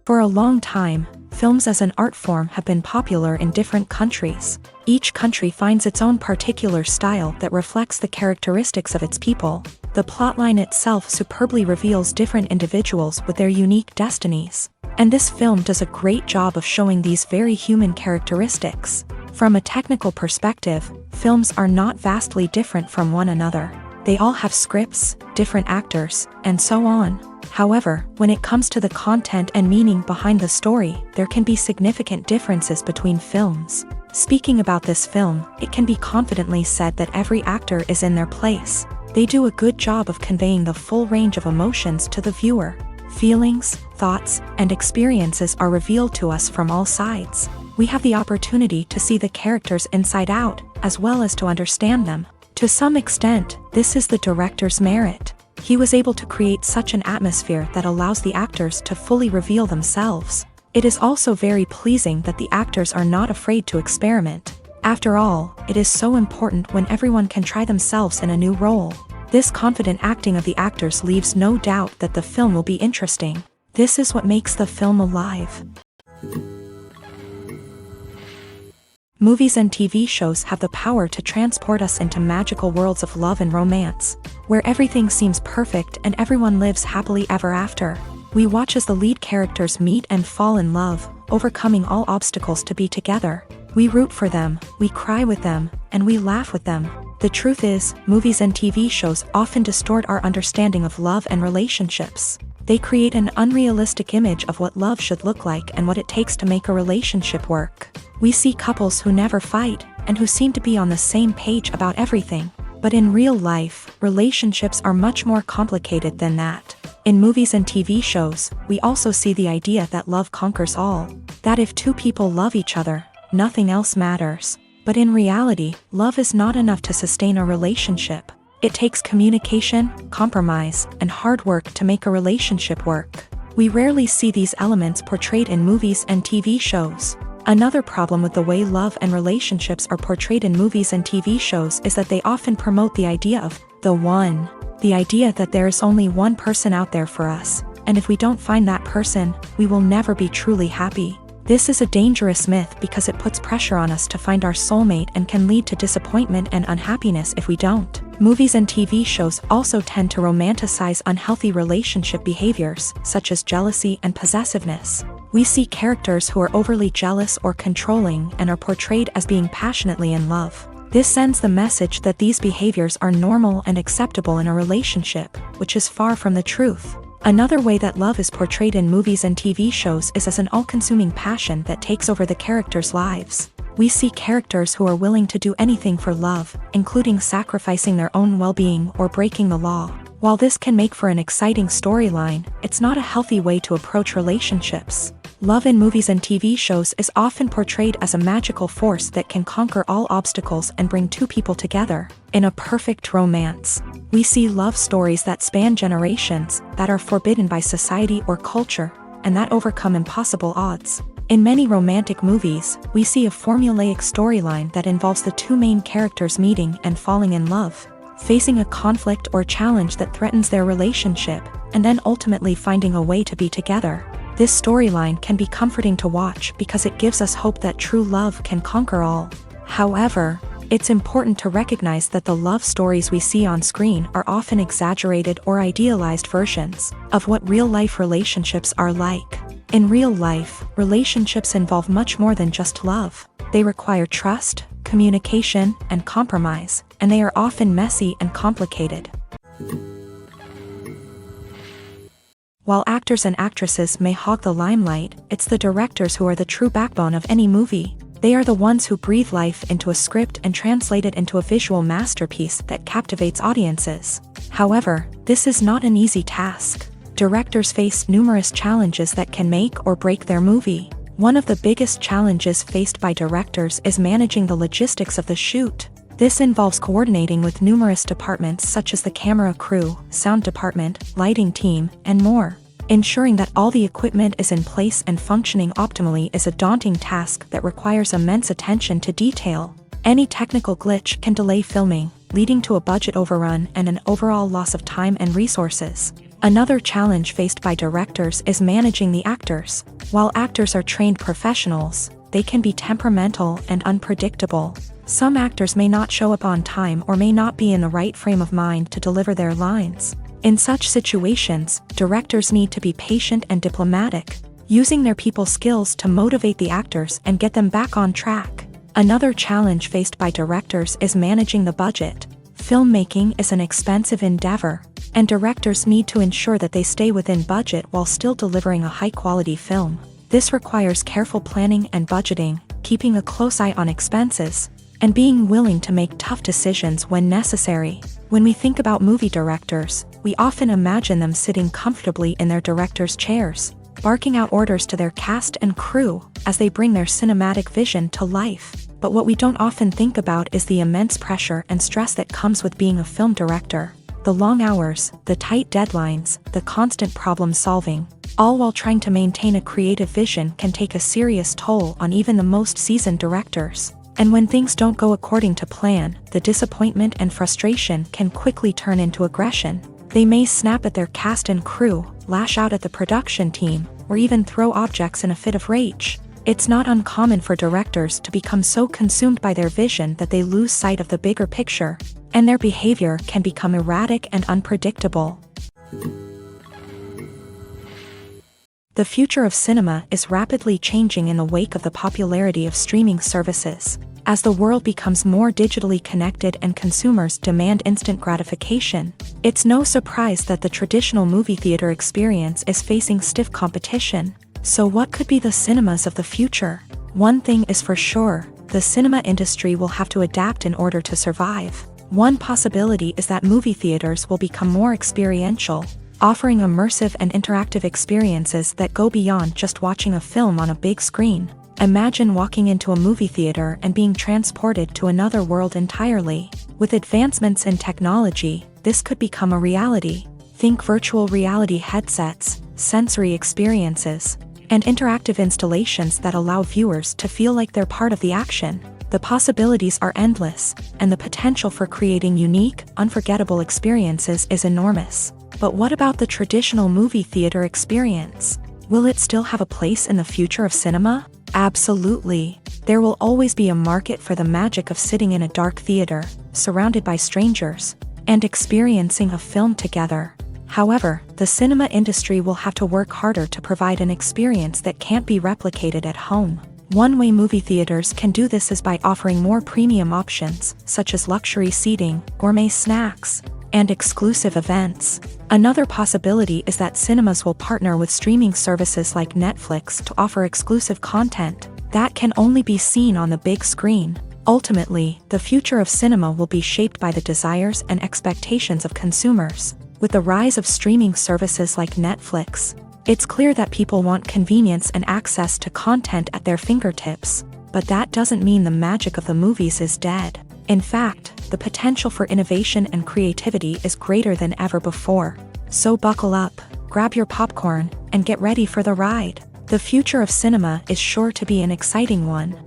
For a long time, films as an art form have been popular in different countries. Each country finds its own particular style that reflects the characteristics of its people. The plotline itself superbly reveals different individuals with their unique destinies. And this film does a great job of showing these very human characteristics. From a technical perspective, films are not vastly different from one another. They all have scripts, different actors, and so on. However, when it comes to the content and meaning behind the story, there can be significant differences between films. Speaking about this film, it can be confidently said that every actor is in their place. They do a good job of conveying the full range of emotions to the viewer. Feelings, thoughts, and experiences are revealed to us from all sides. We have the opportunity to see the characters inside out, as well as to understand them. To some extent, this is the director's merit. He was able to create such an atmosphere that allows the actors to fully reveal themselves. It is also very pleasing that the actors are not afraid to experiment. After all, it is so important when everyone can try themselves in a new role. This confident acting of the actors leaves no doubt that the film will be interesting. This is what makes the film alive. Movies and TV shows have the power to transport us into magical worlds of love and romance, where everything seems perfect and everyone lives happily ever after. We watch as the lead characters meet and fall in love, overcoming all obstacles to be together. We root for them, we cry with them, and we laugh with them. The truth is, movies and TV shows often distort our understanding of love and relationships. They create an unrealistic image of what love should look like and what it takes to make a relationship work. We see couples who never fight, and who seem to be on the same page about everything. But in real life, relationships are much more complicated than that. In movies and TV shows, we also see the idea that love conquers all. That if two people love each other, nothing else matters. But in reality, love is not enough to sustain a relationship. It takes communication, compromise, and hard work to make a relationship work. We rarely see these elements portrayed in movies and TV shows. Another problem with the way love and relationships are portrayed in movies and TV shows is that they often promote the idea of the one. The idea that there is only one person out there for us, and if we don't find that person, we will never be truly happy. This is a dangerous myth because it puts pressure on us to find our soulmate and can lead to disappointment and unhappiness if we don't. Movies and TV shows also tend to romanticize unhealthy relationship behaviors, such as jealousy and possessiveness. We see characters who are overly jealous or controlling and are portrayed as being passionately in love. This sends the message that these behaviors are normal and acceptable in a relationship, which is far from the truth. Another way that love is portrayed in movies and TV shows is as an all-consuming passion that takes over the characters' lives. We see characters who are willing to do anything for love, including sacrificing their own well-being or breaking the law. While this can make for an exciting storyline, it's not a healthy way to approach relationships. Love in movies and TV shows is often portrayed as a magical force that can conquer all obstacles and bring two people together in a perfect romance. We see love stories that span generations, that are forbidden by society or culture, and that overcome impossible odds. In many romantic movies, we see a formulaic storyline that involves the two main characters meeting and falling in love, facing a conflict or challenge that threatens their relationship, and then ultimately finding a way to be together. This storyline can be comforting to watch because it gives us hope that true love can conquer all. However, it's important to recognize that the love stories we see on screen are often exaggerated or idealized versions of what real-life relationships are like. In real life, relationships involve much more than just love. They require trust, communication, and compromise, and they are often messy and complicated. While actors and actresses may hog the limelight, it's the directors who are the true backbone of any movie. They are the ones who breathe life into a script and translate it into a visual masterpiece that captivates audiences. However, this is not an easy task. Directors face numerous challenges that can make or break their movie. One of the biggest challenges faced by directors is managing the logistics of the shoot. This involves coordinating with numerous departments such as the camera crew, sound department, lighting team, and more. Ensuring that all the equipment is in place and functioning optimally is a daunting task that requires immense attention to detail. Any technical glitch can delay filming, leading to a budget overrun and an overall loss of time and resources. Another challenge faced by directors is managing the actors. While actors are trained professionals, they can be temperamental and unpredictable. Some actors may not show up on time or may not be in the right frame of mind to deliver their lines. In such situations, directors need to be patient and diplomatic, using their people skills to motivate the actors and get them back on track. Another challenge faced by directors is managing the budget. Filmmaking is an expensive endeavor, and directors need to ensure that they stay within budget while still delivering a high-quality film. This requires careful planning and budgeting, keeping a close eye on expenses, and being willing to make tough decisions when necessary. When we think about movie directors, we often imagine them sitting comfortably in their director's chairs, barking out orders to their cast and crew as they bring their cinematic vision to life. But what we don't often think about is the immense pressure and stress that comes with being a film director. The long hours, the tight deadlines, the constant problem solving, all while trying to maintain a creative vision can take a serious toll on even the most seasoned directors. And when things don't go according to plan, the disappointment and frustration can quickly turn into aggression. They may snap at their cast and crew, lash out at the production team, or even throw objects in a fit of rage. It's not uncommon for directors to become so consumed by their vision that they lose sight of the bigger picture, and their behavior can become erratic and unpredictable. The future of cinema is rapidly changing in the wake of the popularity of streaming services. As the world becomes more digitally connected and consumers demand instant gratification, it's no surprise that the traditional movie theater experience is facing stiff competition. So what could be the cinemas of the future? One thing is for sure, the cinema industry will have to adapt in order to survive. One possibility is that movie theaters will become more experiential, offering immersive and interactive experiences that go beyond just watching a film on a big screen. Imagine walking into a movie theater and being transported to another world entirely. With advancements in technology, this could become a reality. Think virtual reality headsets, sensory experiences, and interactive installations that allow viewers to feel like they're part of the action. The possibilities are endless, and the potential for creating unique, unforgettable experiences is enormous. But what about the traditional movie theater experience? Will it still have a place in the future of cinema? Absolutely. There will always be a market for the magic of sitting in a dark theater, surrounded by strangers, and experiencing a film together. However, the cinema industry will have to work harder to provide an experience that can't be replicated at home. One way movie theaters can do this is by offering more premium options, such as luxury seating, gourmet snacks, and exclusive events. Another possibility is that cinemas will partner with streaming services like Netflix to offer exclusive content that can only be seen on the big screen. Ultimately, the future of cinema will be shaped by the desires and expectations of consumers. With the rise of streaming services like Netflix, it's clear that people want convenience and access to content at their fingertips. But that doesn't mean the magic of the movies is dead. In fact, the potential for innovation and creativity is greater than ever before. So buckle up, grab your popcorn, and get ready for the ride. The future of cinema is sure to be an exciting one.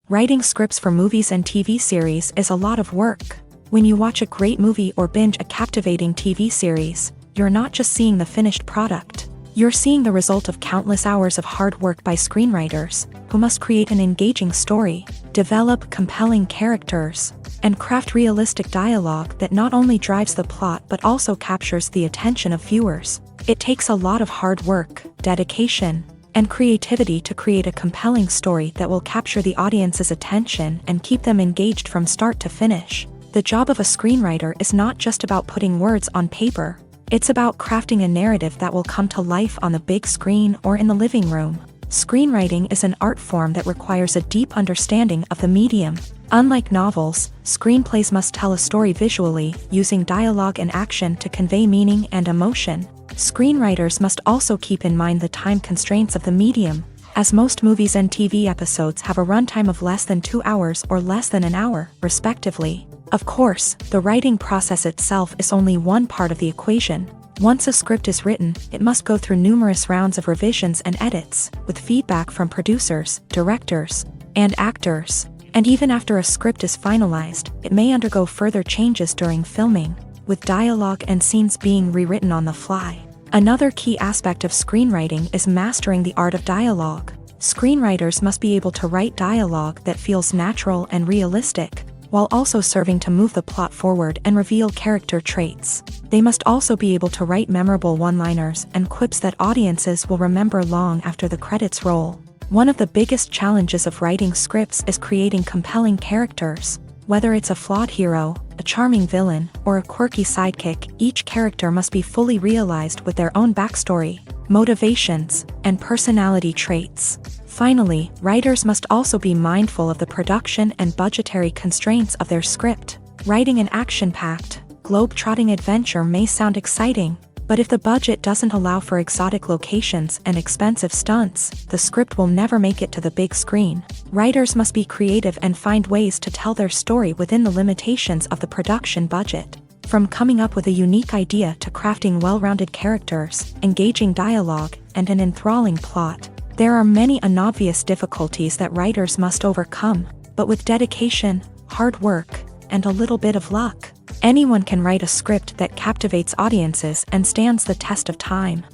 Writing scripts for movies and TV series is a lot of work. When you watch a great movie or binge a captivating TV series, you're not just seeing the finished product. You're seeing the result of countless hours of hard work by screenwriters, who must create an engaging story, develop compelling characters, and craft realistic dialogue that not only drives the plot but also captures the attention of viewers. It takes a lot of hard work, dedication, and creativity to create a compelling story that will capture the audience's attention and keep them engaged from start to finish. The job of a screenwriter is not just about putting words on paper. It's about crafting a narrative that will come to life on the big screen or in the living room. Screenwriting is an art form that requires a deep understanding of the medium. Unlike novels, screenplays must tell a story visually, using dialogue and action to convey meaning and emotion. Screenwriters must also keep in mind the time constraints of the medium, as most movies and TV episodes have a runtime of less than 2 hours or less than an hour, respectively. Of course, the writing process itself is only one part of the equation. Once a script is written, it must go through numerous rounds of revisions and edits, with feedback from producers, directors, and actors. And even after a script is finalized, it may undergo further changes during filming. with dialogue and scenes being rewritten on the fly. Another key aspect of screenwriting is mastering the art of dialogue. Screenwriters must be able to write dialogue that feels natural and realistic, while also serving to move the plot forward and reveal character traits. They must also be able to write memorable one-liners and quips that audiences will remember long after the credits roll. One of the biggest challenges of writing scripts is creating compelling characters. Whether it's a flawed hero, a charming villain, or a quirky sidekick, each character must be fully realized with their own backstory, motivations, and personality traits. Finally, writers must also be mindful of the production and budgetary constraints of their script. Writing an action-packed, globe-trotting adventure may sound exciting, but if the budget doesn't allow for exotic locations and expensive stunts, the script will never make it to the big screen. Writers must be creative and find ways to tell their story within the limitations of the production budget. From coming up with a unique idea to crafting well-rounded characters, engaging dialogue, and an enthralling plot, there are many unobvious difficulties that writers must overcome, but with dedication, hard work, and a little bit of luck, anyone can write a script that captivates audiences and stands the test of time.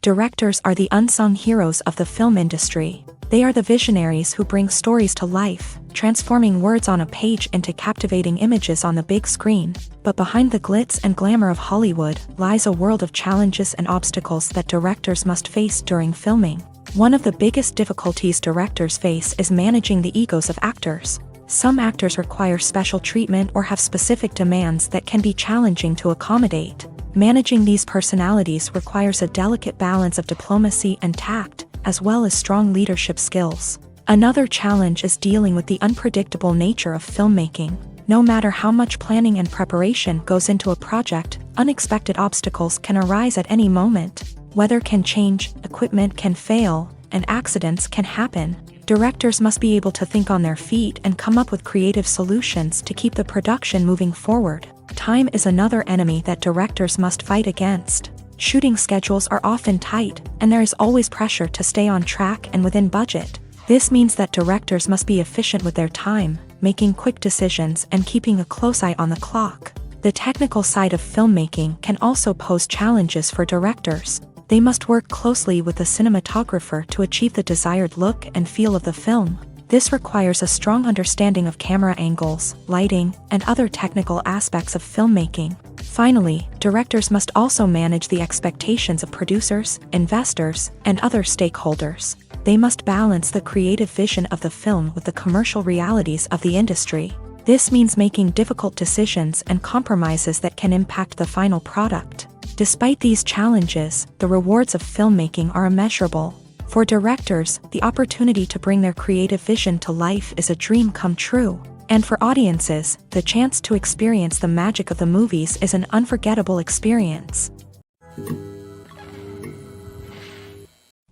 Directors are the unsung heroes of the film industry. They are the visionaries who bring stories to life, transforming words on a page into captivating images on the big screen. But behind the glitz and glamour of Hollywood lies a world of challenges and obstacles that directors must face during filming. One of the biggest difficulties directors face is managing the egos of actors. Some actors require special treatment or have specific demands that can be challenging to accommodate. Managing these personalities requires a delicate balance of diplomacy and tact, as well as strong leadership skills. Another challenge is dealing with the unpredictable nature of filmmaking. No matter how much planning and preparation goes into a project, unexpected obstacles can arise at any moment. Weather can change, equipment can fail, and accidents can happen. Directors must be able to think on their feet and come up with creative solutions to keep the production moving forward. Time is another enemy that directors must fight against. Shooting schedules are often tight, and there is always pressure to stay on track and within budget. This means that directors must be efficient with their time, making quick decisions and keeping a close eye on the clock. The technical side of filmmaking can also pose challenges for directors. They must work closely with the cinematographer to achieve the desired look and feel of the film. This requires a strong understanding of camera angles, lighting, and other technical aspects of filmmaking. Finally, directors must also manage the expectations of producers, investors, and other stakeholders. They must balance the creative vision of the film with the commercial realities of the industry. This means making difficult decisions and compromises that can impact the final product. Despite these challenges, the rewards of filmmaking are immeasurable. For directors, the opportunity to bring their creative vision to life is a dream come true. And for audiences, the chance to experience the magic of the movies is an unforgettable experience.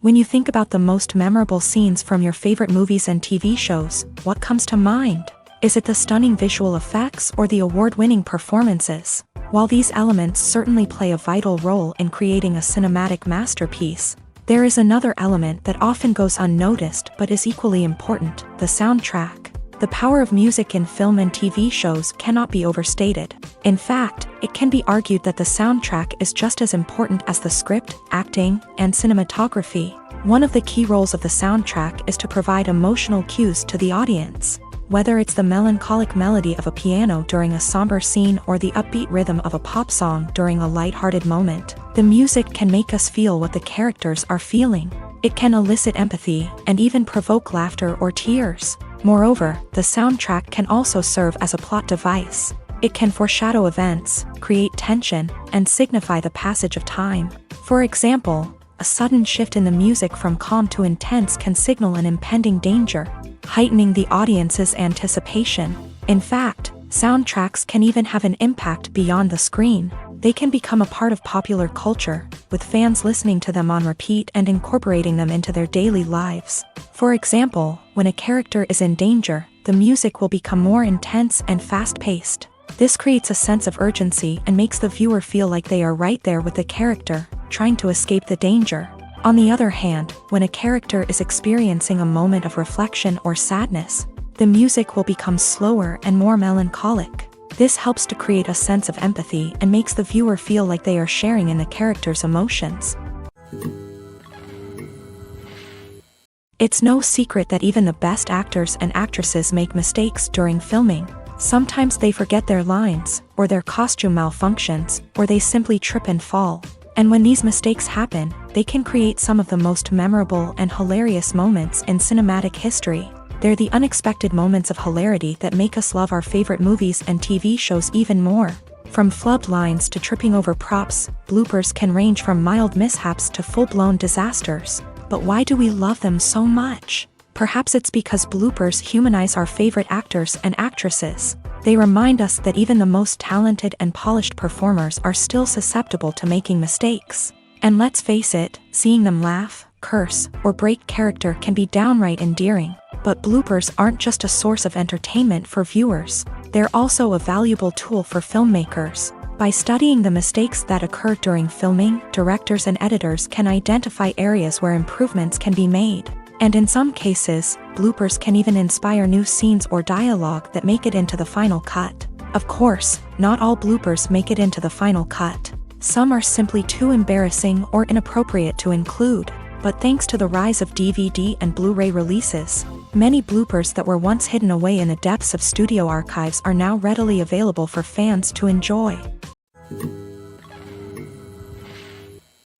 When you think about the most memorable scenes from your favorite movies and TV shows, what comes to mind? Is it the stunning visual effects or the award-winning performances? While these elements certainly play a vital role in creating a cinematic masterpiece, there is another element that often goes unnoticed but is equally important: the soundtrack. The power of music in film and TV shows cannot be overstated. In fact, it can be argued that the soundtrack is just as important as the script, acting, and cinematography. One of the key roles of the soundtrack is to provide emotional cues to the audience. Whether it's the melancholic melody of a piano during a somber scene or the upbeat rhythm of a pop song during a lighthearted moment, the music can make us feel what the characters are feeling. It can elicit empathy and even provoke laughter or tears. Moreover, the soundtrack can also serve as a plot device. It can foreshadow events, create tension, and signify the passage of time. For example, a sudden shift in the music from calm to intense can signal an impending danger, heightening the audience's anticipation. In fact, soundtracks can even have an impact beyond the screen. They can become a part of popular culture, with fans listening to them on repeat and incorporating them into their daily lives. For example, when a character is in danger, the music will become more intense and fast-paced. This creates a sense of urgency and makes the viewer feel like they are right there with the character, trying to escape the danger. On the other hand, when a character is experiencing a moment of reflection or sadness, The music will become slower and more melancholic. This helps to create a sense of empathy and makes the viewer feel like they are sharing in the character's emotions. It's no secret that even the best actors and actresses make mistakes during filming. Sometimes they forget their lines, or their costume malfunctions, or they simply trip and fall. And when these mistakes happen, they can create some of the most memorable and hilarious moments in cinematic history. They're the unexpected moments of hilarity that make us love our favorite movies and TV shows even more. From flubbed lines to tripping over props, bloopers can range from mild mishaps to full-blown disasters. But why do we love them so much? Perhaps it's because bloopers humanize our favorite actors and actresses. They remind us that even the most talented and polished performers are still susceptible to making mistakes. And let's face it, seeing them laugh, curse, or break character can be downright endearing. But bloopers aren't just a source of entertainment for viewers. They're also a valuable tool for filmmakers. By studying the mistakes that occur during filming, directors and editors can identify areas where improvements can be made. And in some cases, bloopers can even inspire new scenes or dialogue that make it into the final cut. Of course, not all bloopers make it into the final cut. Some are simply too embarrassing or inappropriate to include. But thanks to the rise of DVD and Blu-ray releases, many bloopers that were once hidden away in the depths of studio archives are now readily available for fans to enjoy.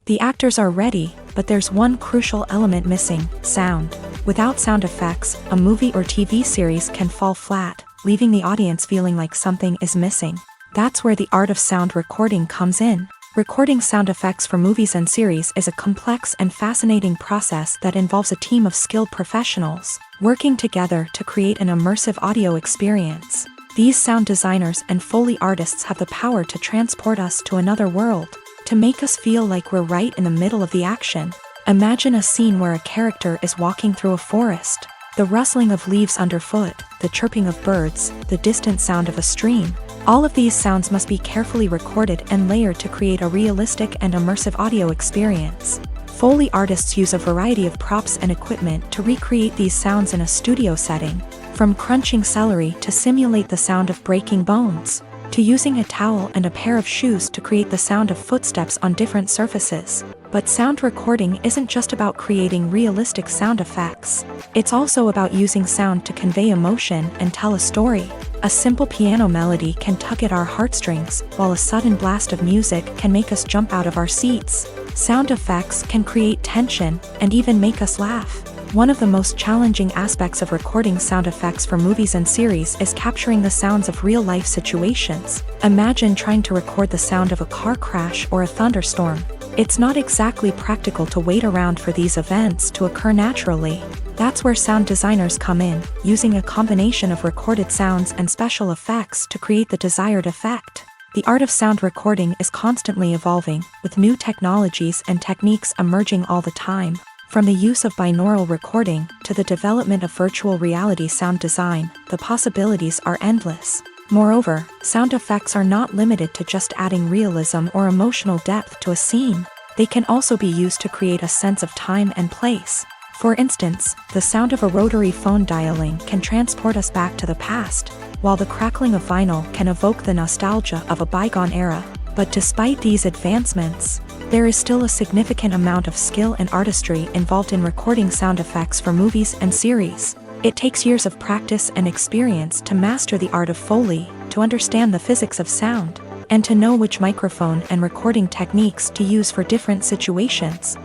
The actors are ready, but there's one crucial element missing: sound. Without sound effects, a movie or TV series can fall flat, leaving the audience feeling like something is missing. That's where the art of sound recording comes in. Recording sound effects for movies and series is a complex and fascinating process that involves a team of skilled professionals working together to create an immersive audio experience. These sound designers and Foley artists have the power to transport us to another world, to make us feel like we're right in the middle of the action. Imagine a scene where a character is walking through a forest. The rustling of leaves underfoot, the chirping of birds, the distant sound of a stream. All of these sounds must be carefully recorded and layered to create a realistic and immersive audio experience. Foley artists use a variety of props and equipment to recreate these sounds in a studio setting, from crunching celery to simulate the sound of breaking bones, to using a towel and a pair of shoes to create the sound of footsteps on different surfaces. But sound recording isn't just about creating realistic sound effects. It's also about using sound to convey emotion and tell a story. A simple piano melody can tug at our heartstrings, while a sudden blast of music can make us jump out of our seats. Sound effects can create tension and even make us laugh. One of the most challenging aspects of recording sound effects for movies and series is capturing the sounds of real-life situations. Imagine trying to record the sound of a car crash or a thunderstorm. It's not exactly practical to wait around for these events to occur naturally. That's where sound designers come in, using a combination of recorded sounds and special effects to create the desired effect. The art of sound recording is constantly evolving, with new technologies and techniques emerging all the time. From the use of binaural recording to the development of virtual reality sound design, the possibilities are endless. Moreover, sound effects are not limited to just adding realism or emotional depth to a scene. They can also be used to create a sense of time and place. For instance, the sound of a rotary phone dialing can transport us back to the past, while the crackling of vinyl can evoke the nostalgia of a bygone era. But despite these advancements, there is still a significant amount of skill and artistry involved in recording sound effects for movies and series. It takes years of practice and experience to master the art of Foley, to understand the physics of sound, and to know which microphone and recording techniques to use for different situations.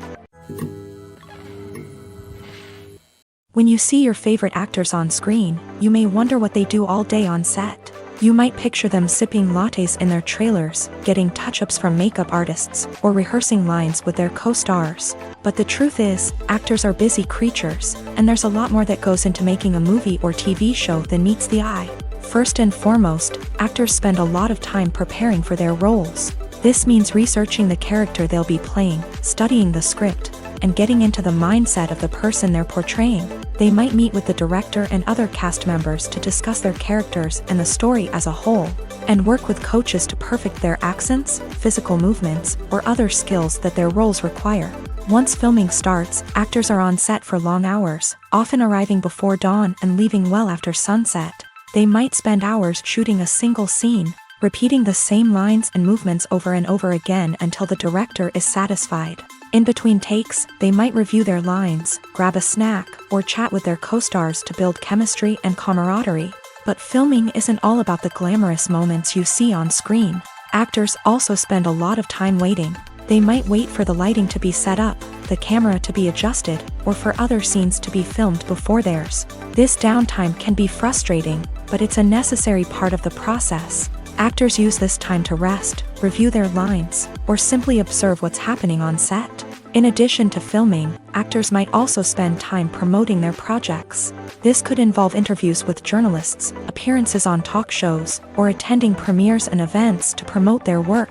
When you see your favorite actors on screen, you may wonder what they do all day on set. You might picture them sipping lattes in their trailers, getting touch-ups from makeup artists, or rehearsing lines with their co-stars. But the truth is, actors are busy creatures, and there's a lot more that goes into making a movie or TV show than meets the eye. First and foremost, actors spend a lot of time preparing for their roles. This means researching the character they'll be playing, studying the script, and getting into the mindset of the person they're portraying. They might meet with the director and other cast members to discuss their characters and the story as a whole, and work with coaches to perfect their accents, physical movements, or other skills that their roles require. Once filming starts, actors are on set for long hours, often arriving before dawn and leaving well after sunset. They might spend hours shooting a single scene, repeating the same lines and movements over and over again until the director is satisfied. In between takes, they might review their lines, grab a snack, or chat with their co-stars to build chemistry and camaraderie. But filming isn't all about the glamorous moments you see on screen. Actors also spend a lot of time waiting. They might wait for the lighting to be set up, the camera to be adjusted, or for other scenes to be filmed before theirs. This downtime can be frustrating, but it's a necessary part of the process. Actors use this time to rest, review their lines, or simply observe what's happening on set. In addition to filming, actors might also spend time promoting their projects. This could involve interviews with journalists, appearances on talk shows, or attending premieres and events to promote their work.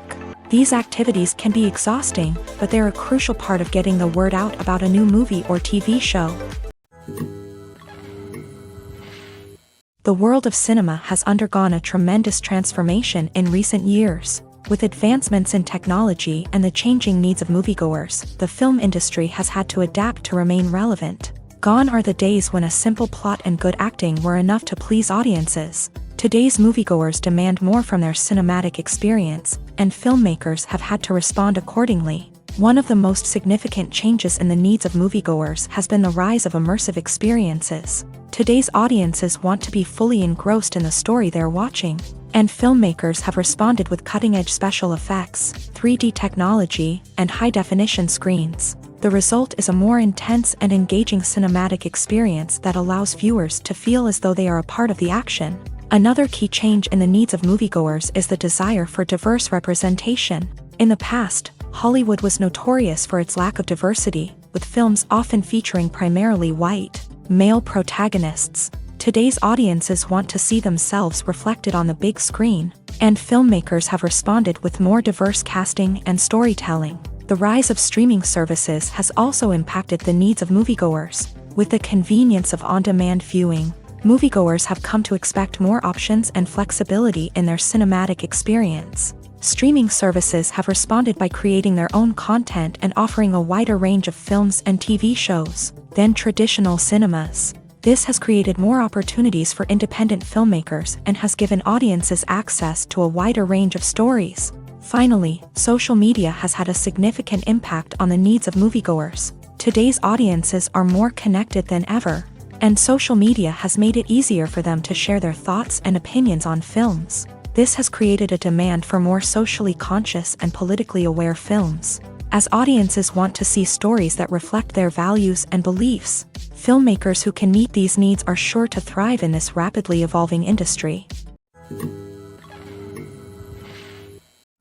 These activities can be exhausting, but they're a crucial part of getting the word out about a new movie or TV show. The world of cinema has undergone a tremendous transformation in recent years. With advancements in technology and the changing needs of moviegoers, the film industry has had to adapt to remain relevant. Gone are the days when a simple plot and good acting were enough to please audiences. Today's moviegoers demand more from their cinematic experience, and filmmakers have had to respond accordingly. One of the most significant changes in the needs of moviegoers has been the rise of immersive experiences. Today's audiences want to be fully engrossed in the story they're watching, and filmmakers have responded with cutting-edge special effects, 3D technology, and high-definition screens. The result is a more intense and engaging cinematic experience that allows viewers to feel as though they are a part of the action. Another key change in the needs of moviegoers is the desire for diverse representation. In the past, Hollywood was notorious for its lack of diversity, with films often featuring primarily white, male protagonists. Today's audiences want to see themselves reflected on the big screen, and filmmakers have responded with more diverse casting and storytelling. The rise of streaming services has also impacted the needs of moviegoers. With the convenience of on-demand viewing, moviegoers have come to expect more options and flexibility in their cinematic experience. Streaming services have responded by creating their own content and offering a wider range of films and TV shows than traditional cinemas. This has created more opportunities for independent filmmakers and has given audiences access to a wider range of stories. Finally, social media has had a significant impact on the needs of moviegoers. Today's audiences are more connected than ever, and social media has made it easier for them to share their thoughts and opinions on films. This has created a demand for more socially conscious and politically aware films. As audiences want to see stories that reflect their values and beliefs, filmmakers who can meet these needs are sure to thrive in this rapidly evolving industry.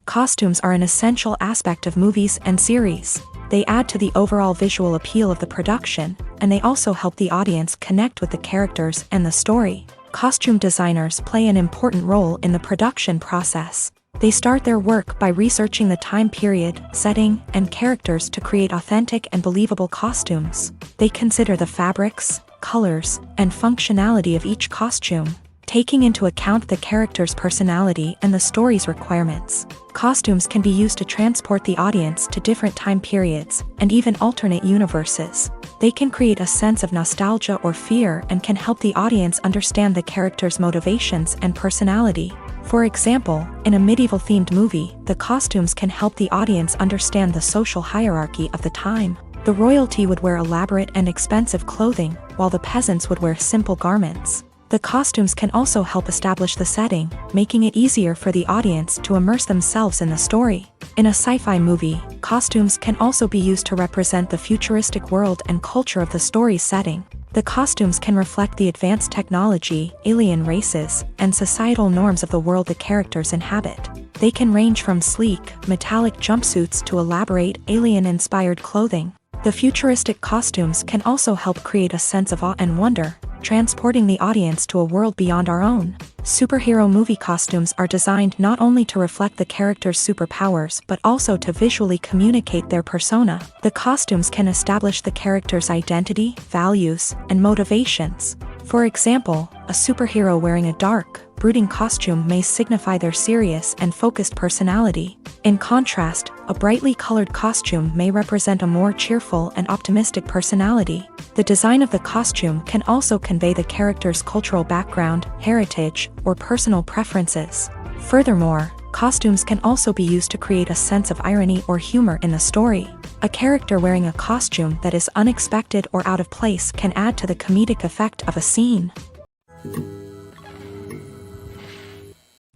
Costumes are an essential aspect of movies and series. They add to the overall visual appeal of the production, and they also help the audience connect with the characters and the story. Costume designers play an important role in the production process. They start their work by researching the time period, setting, and characters to create authentic and believable costumes. They consider the fabrics, colors, and functionality of each costume, taking into account the character's personality and the story's requirements. Costumes can be used to transport the audience to different time periods and even alternate universes. They can create a sense of nostalgia or fear and can help the audience understand the character's motivations and personality. For example, in a medieval-themed movie, the costumes can help the audience understand the social hierarchy of the time. The royalty would wear elaborate and expensive clothing, while the peasants would wear simple garments. The costumes can also help establish the setting, making it easier for the audience to immerse themselves in the story. In a sci-fi movie, costumes can also be used to represent the futuristic world and culture of the story's setting. The costumes can reflect the advanced technology, alien races, and societal norms of the world the characters inhabit. They can range from sleek, metallic jumpsuits to elaborate, alien-inspired clothing. The futuristic costumes can also help create a sense of awe and wonder, transporting the audience to a world beyond our own. Superhero movie costumes are designed not only to reflect the character's superpowers but also to visually communicate their persona. The costumes can establish the character's identity, values, and motivations. For example, a superhero wearing a dark, brooding costume may signify their serious and focused personality. In contrast, a brightly colored costume may represent a more cheerful and optimistic personality. The design of the costume can also convey the character's cultural background, heritage, or personal preferences. Furthermore, costumes can also be used to create a sense of irony or humor in the story. A character wearing a costume that is unexpected or out of place can add to the comedic effect of a scene.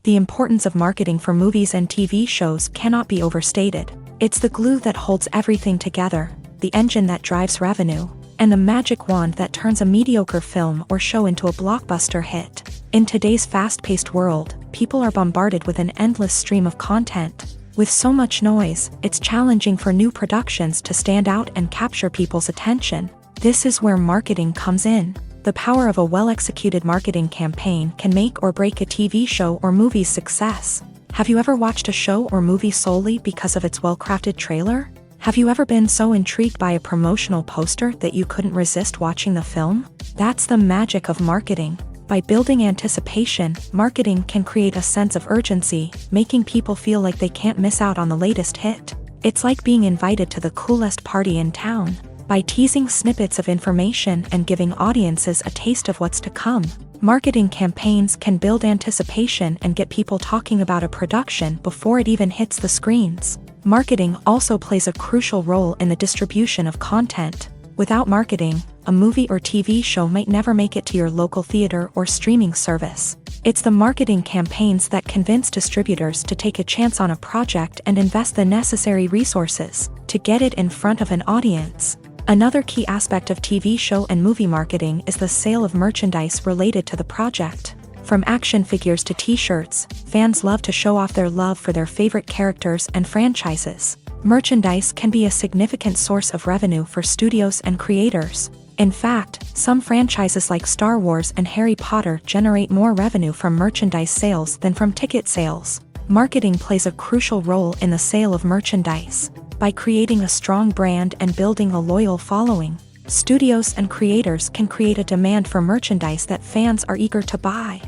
The importance of marketing for movies and TV shows cannot be overstated. It's the glue that holds everything together, the engine that drives revenue, and the magic wand that turns a mediocre film or show into a blockbuster hit. In today's fast-paced world, people are bombarded with an endless stream of content. With so much noise, it's challenging for new productions to stand out and capture people's attention. This is where marketing comes in. The power of a well-executed marketing campaign can make or break a TV show or movie's success. Have you ever watched a show or movie solely because of its well-crafted trailer? Have you ever been so intrigued by a promotional poster that you couldn't resist watching the film? That's the magic of marketing. By building anticipation, marketing can create a sense of urgency, making people feel like they can't miss out on the latest hit. It's like being invited to the coolest party in town. By teasing snippets of information and giving audiences a taste of what's to come, marketing campaigns can build anticipation and get people talking about a production before it even hits the screens. Marketing also plays a crucial role in the distribution of content. Without marketing, a movie or TV show might never make it to your local theater or streaming service. It's the marketing campaigns that convince distributors to take a chance on a project and invest the necessary resources to get it in front of an audience. Another key aspect of TV show and movie marketing is the sale of merchandise related to the project. From action figures to t-shirts, fans love to show off their love for their favorite characters and franchises. Merchandise can be a significant source of revenue for studios and creators. In fact, some franchises like Star Wars and Harry Potter generate more revenue from merchandise sales than from ticket sales. Marketing plays a crucial role in the sale of merchandise. By creating a strong brand and building a loyal following, studios and creators can create a demand for merchandise that fans are eager to buy.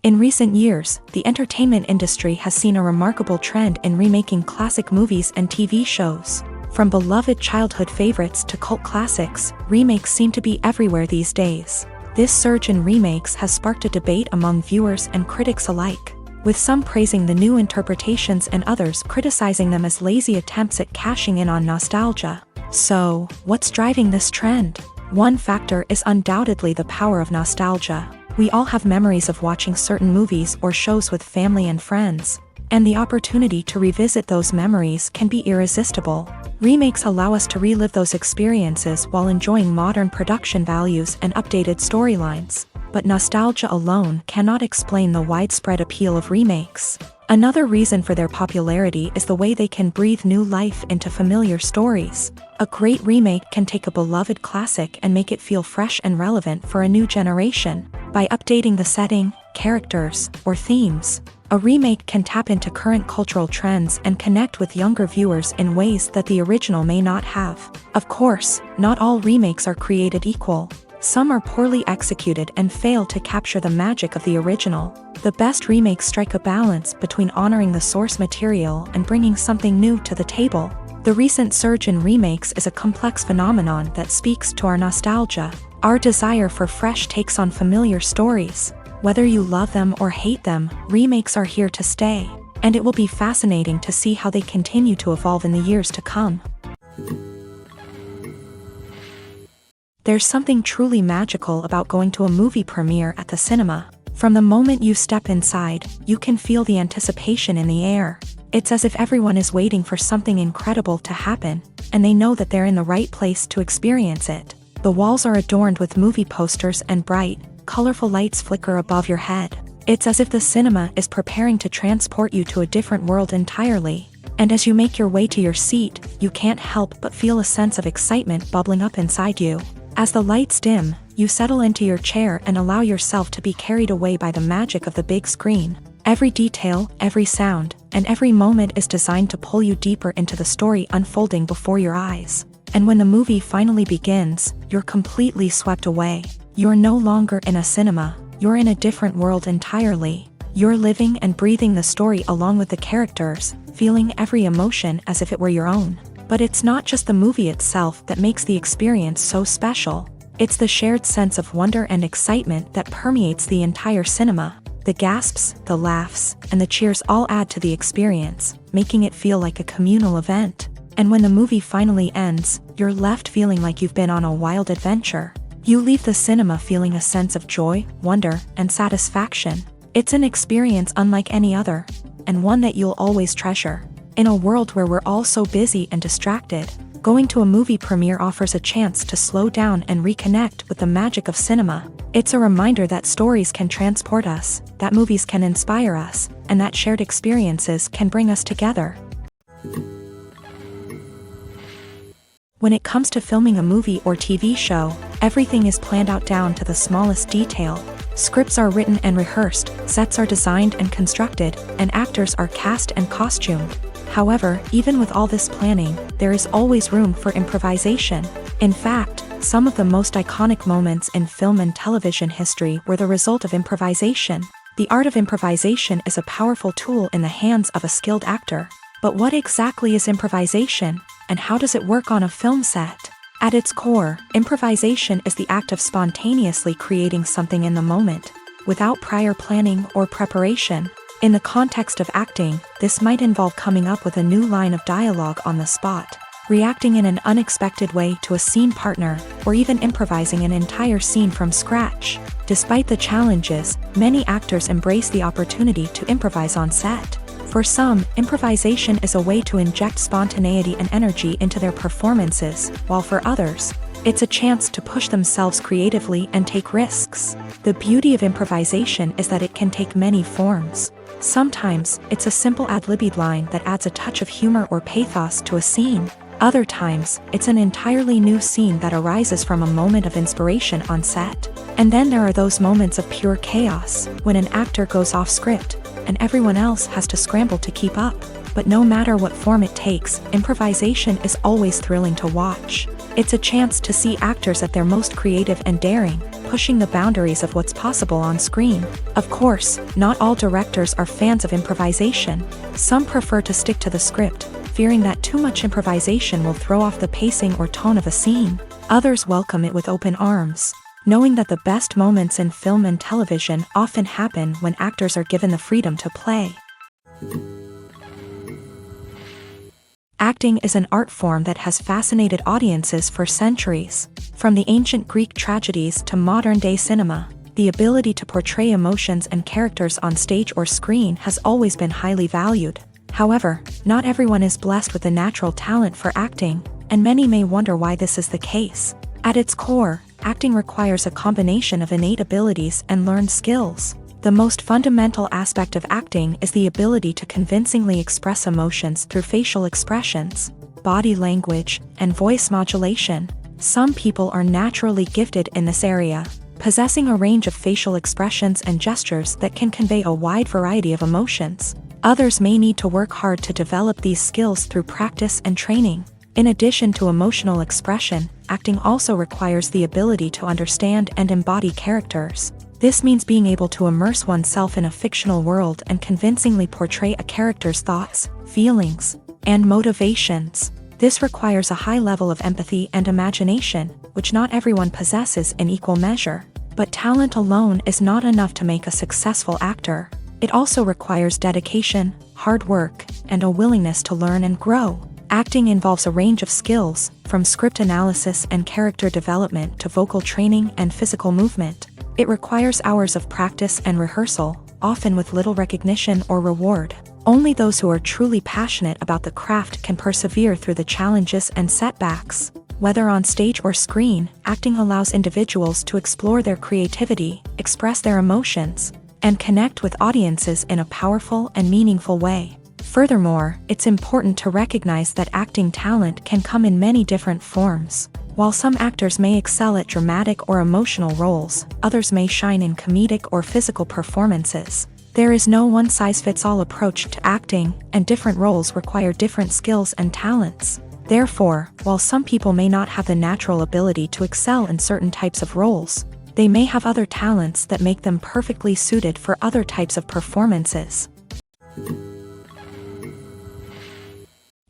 In recent years, the entertainment industry has seen a remarkable trend in remaking classic movies and TV shows. From beloved childhood favorites to cult classics, remakes seem to be everywhere these days. This surge in remakes has sparked a debate among viewers and critics alike, with some praising the new interpretations and others criticizing them as lazy attempts at cashing in on nostalgia. So, what's driving this trend? One factor is undoubtedly the power of nostalgia. We all have memories of watching certain movies or shows with family and friends, and the opportunity to revisit those memories can be irresistible. Remakes allow us to relive those experiences while enjoying modern production values and updated storylines. But nostalgia alone cannot explain the widespread appeal of remakes. Another reason for their popularity is the way they can breathe new life into familiar stories. A great remake can take a beloved classic and make it feel fresh and relevant for a new generation. By updating the setting, characters, or themes, a remake can tap into current cultural trends and connect with younger viewers in ways that the original may not have. Of course, not all remakes are created equal. Some are poorly executed and fail to capture the magic of the original. The best remakes strike a balance between honoring the source material and bringing something new to the table. The recent surge in remakes is a complex phenomenon that speaks to our nostalgia, our desire for fresh takes on familiar stories. Whether you love them or hate them, remakes are here to stay, and it will be fascinating to see how they continue to evolve in the years to come. There's something truly magical about going to a movie premiere at the cinema. From the moment you step inside, you can feel the anticipation in the air. It's as if everyone is waiting for something incredible to happen, and they know that they're in the right place to experience it. The walls are adorned with movie posters and bright, colorful lights flicker above your head. It's as if the cinema is preparing to transport you to a different world entirely. And as you make your way to your seat, you can't help but feel a sense of excitement bubbling up inside you. As the lights dim, you settle into your chair and allow yourself to be carried away by the magic of the big screen. Every detail, every sound, and every moment is designed to pull you deeper into the story unfolding before your eyes. And when the movie finally begins, you're completely swept away. You're no longer in a cinema, you're in a different world entirely. You're living and breathing the story along with the characters, feeling every emotion as if it were your own. But it's not just the movie itself that makes the experience so special. It's the shared sense of wonder and excitement that permeates the entire cinema. The gasps, the laughs, and the cheers all add to the experience, making it feel like a communal event. And when the movie finally ends, you're left feeling like you've been on a wild adventure. You leave the cinema feeling a sense of joy, wonder, and satisfaction. It's an experience unlike any other, and one that you'll always treasure. In a world where we're all so busy and distracted, going to a movie premiere offers a chance to slow down and reconnect with the magic of cinema. It's a reminder that stories can transport us, that movies can inspire us, and that shared experiences can bring us together. When it comes to filming a movie or TV show, everything is planned out down to the smallest detail. Scripts are written and rehearsed, sets are designed and constructed, and actors are cast and costumed. However, even with all this planning, there is always room for improvisation. In fact, some of the most iconic moments in film and television history were the result of improvisation. The art of improvisation is a powerful tool in the hands of a skilled actor. But what exactly is improvisation, and how does it work on a film set? At its core, improvisation is the act of spontaneously creating something in the moment, without prior planning or preparation. In the context of acting, this might involve coming up with a new line of dialogue on the spot, reacting in an unexpected way to a scene partner, or even improvising an entire scene from scratch. Despite the challenges, many actors embrace the opportunity to improvise on set. For some, improvisation is a way to inject spontaneity and energy into their performances, while for others, it's a chance to push themselves creatively and take risks. The beauty of improvisation is that it can take many forms. Sometimes, it's a simple ad-libbed line that adds a touch of humor or pathos to a scene. Other times, it's an entirely new scene that arises from a moment of inspiration on set. And then there are those moments of pure chaos, when an actor goes off script, and everyone else has to scramble to keep up. But no matter what form it takes, improvisation is always thrilling to watch. It's a chance to see actors at their most creative and daring, pushing the boundaries of what's possible on screen. Of course, not all directors are fans of improvisation. Some prefer to stick to the script, fearing that too much improvisation will throw off the pacing or tone of a scene. Others welcome it with open arms, knowing that the best moments in film and television often happen when actors are given the freedom to play. Acting is an art form that has fascinated audiences for centuries. From the ancient Greek tragedies to modern-day cinema, the ability to portray emotions and characters on stage or screen has always been highly valued. However, not everyone is blessed with the natural talent for acting, and many may wonder why this is the case. At its core, acting requires a combination of innate abilities and learned skills. The most fundamental aspect of acting is the ability to convincingly express emotions through facial expressions, body language, and voice modulation. Some people are naturally gifted in this area, possessing a range of facial expressions and gestures that can convey a wide variety of emotions. Others may need to work hard to develop these skills through practice and training. In addition to emotional expression, acting also requires the ability to understand and embody characters. This means being able to immerse oneself in a fictional world and convincingly portray a character's thoughts, feelings, and motivations. This requires a high level of empathy and imagination, which not everyone possesses in equal measure. But talent alone is not enough to make a successful actor. It also requires dedication, hard work, and a willingness to learn and grow. Acting involves a range of skills, from script analysis and character development to vocal training and physical movement. It requires hours of practice and rehearsal, often with little recognition or reward. Only those who are truly passionate about the craft can persevere through the challenges and setbacks. Whether on stage or screen, acting allows individuals to explore their creativity, express their emotions, and connect with audiences in a powerful and meaningful way. Furthermore, it's important to recognize that acting talent can come in many different forms. While some actors may excel at dramatic or emotional roles, others may shine in comedic or physical performances. There is no one-size-fits-all approach to acting, and different roles require different skills and talents. Therefore, while some people may not have the natural ability to excel in certain types of roles, they may have other talents that make them perfectly suited for other types of performances.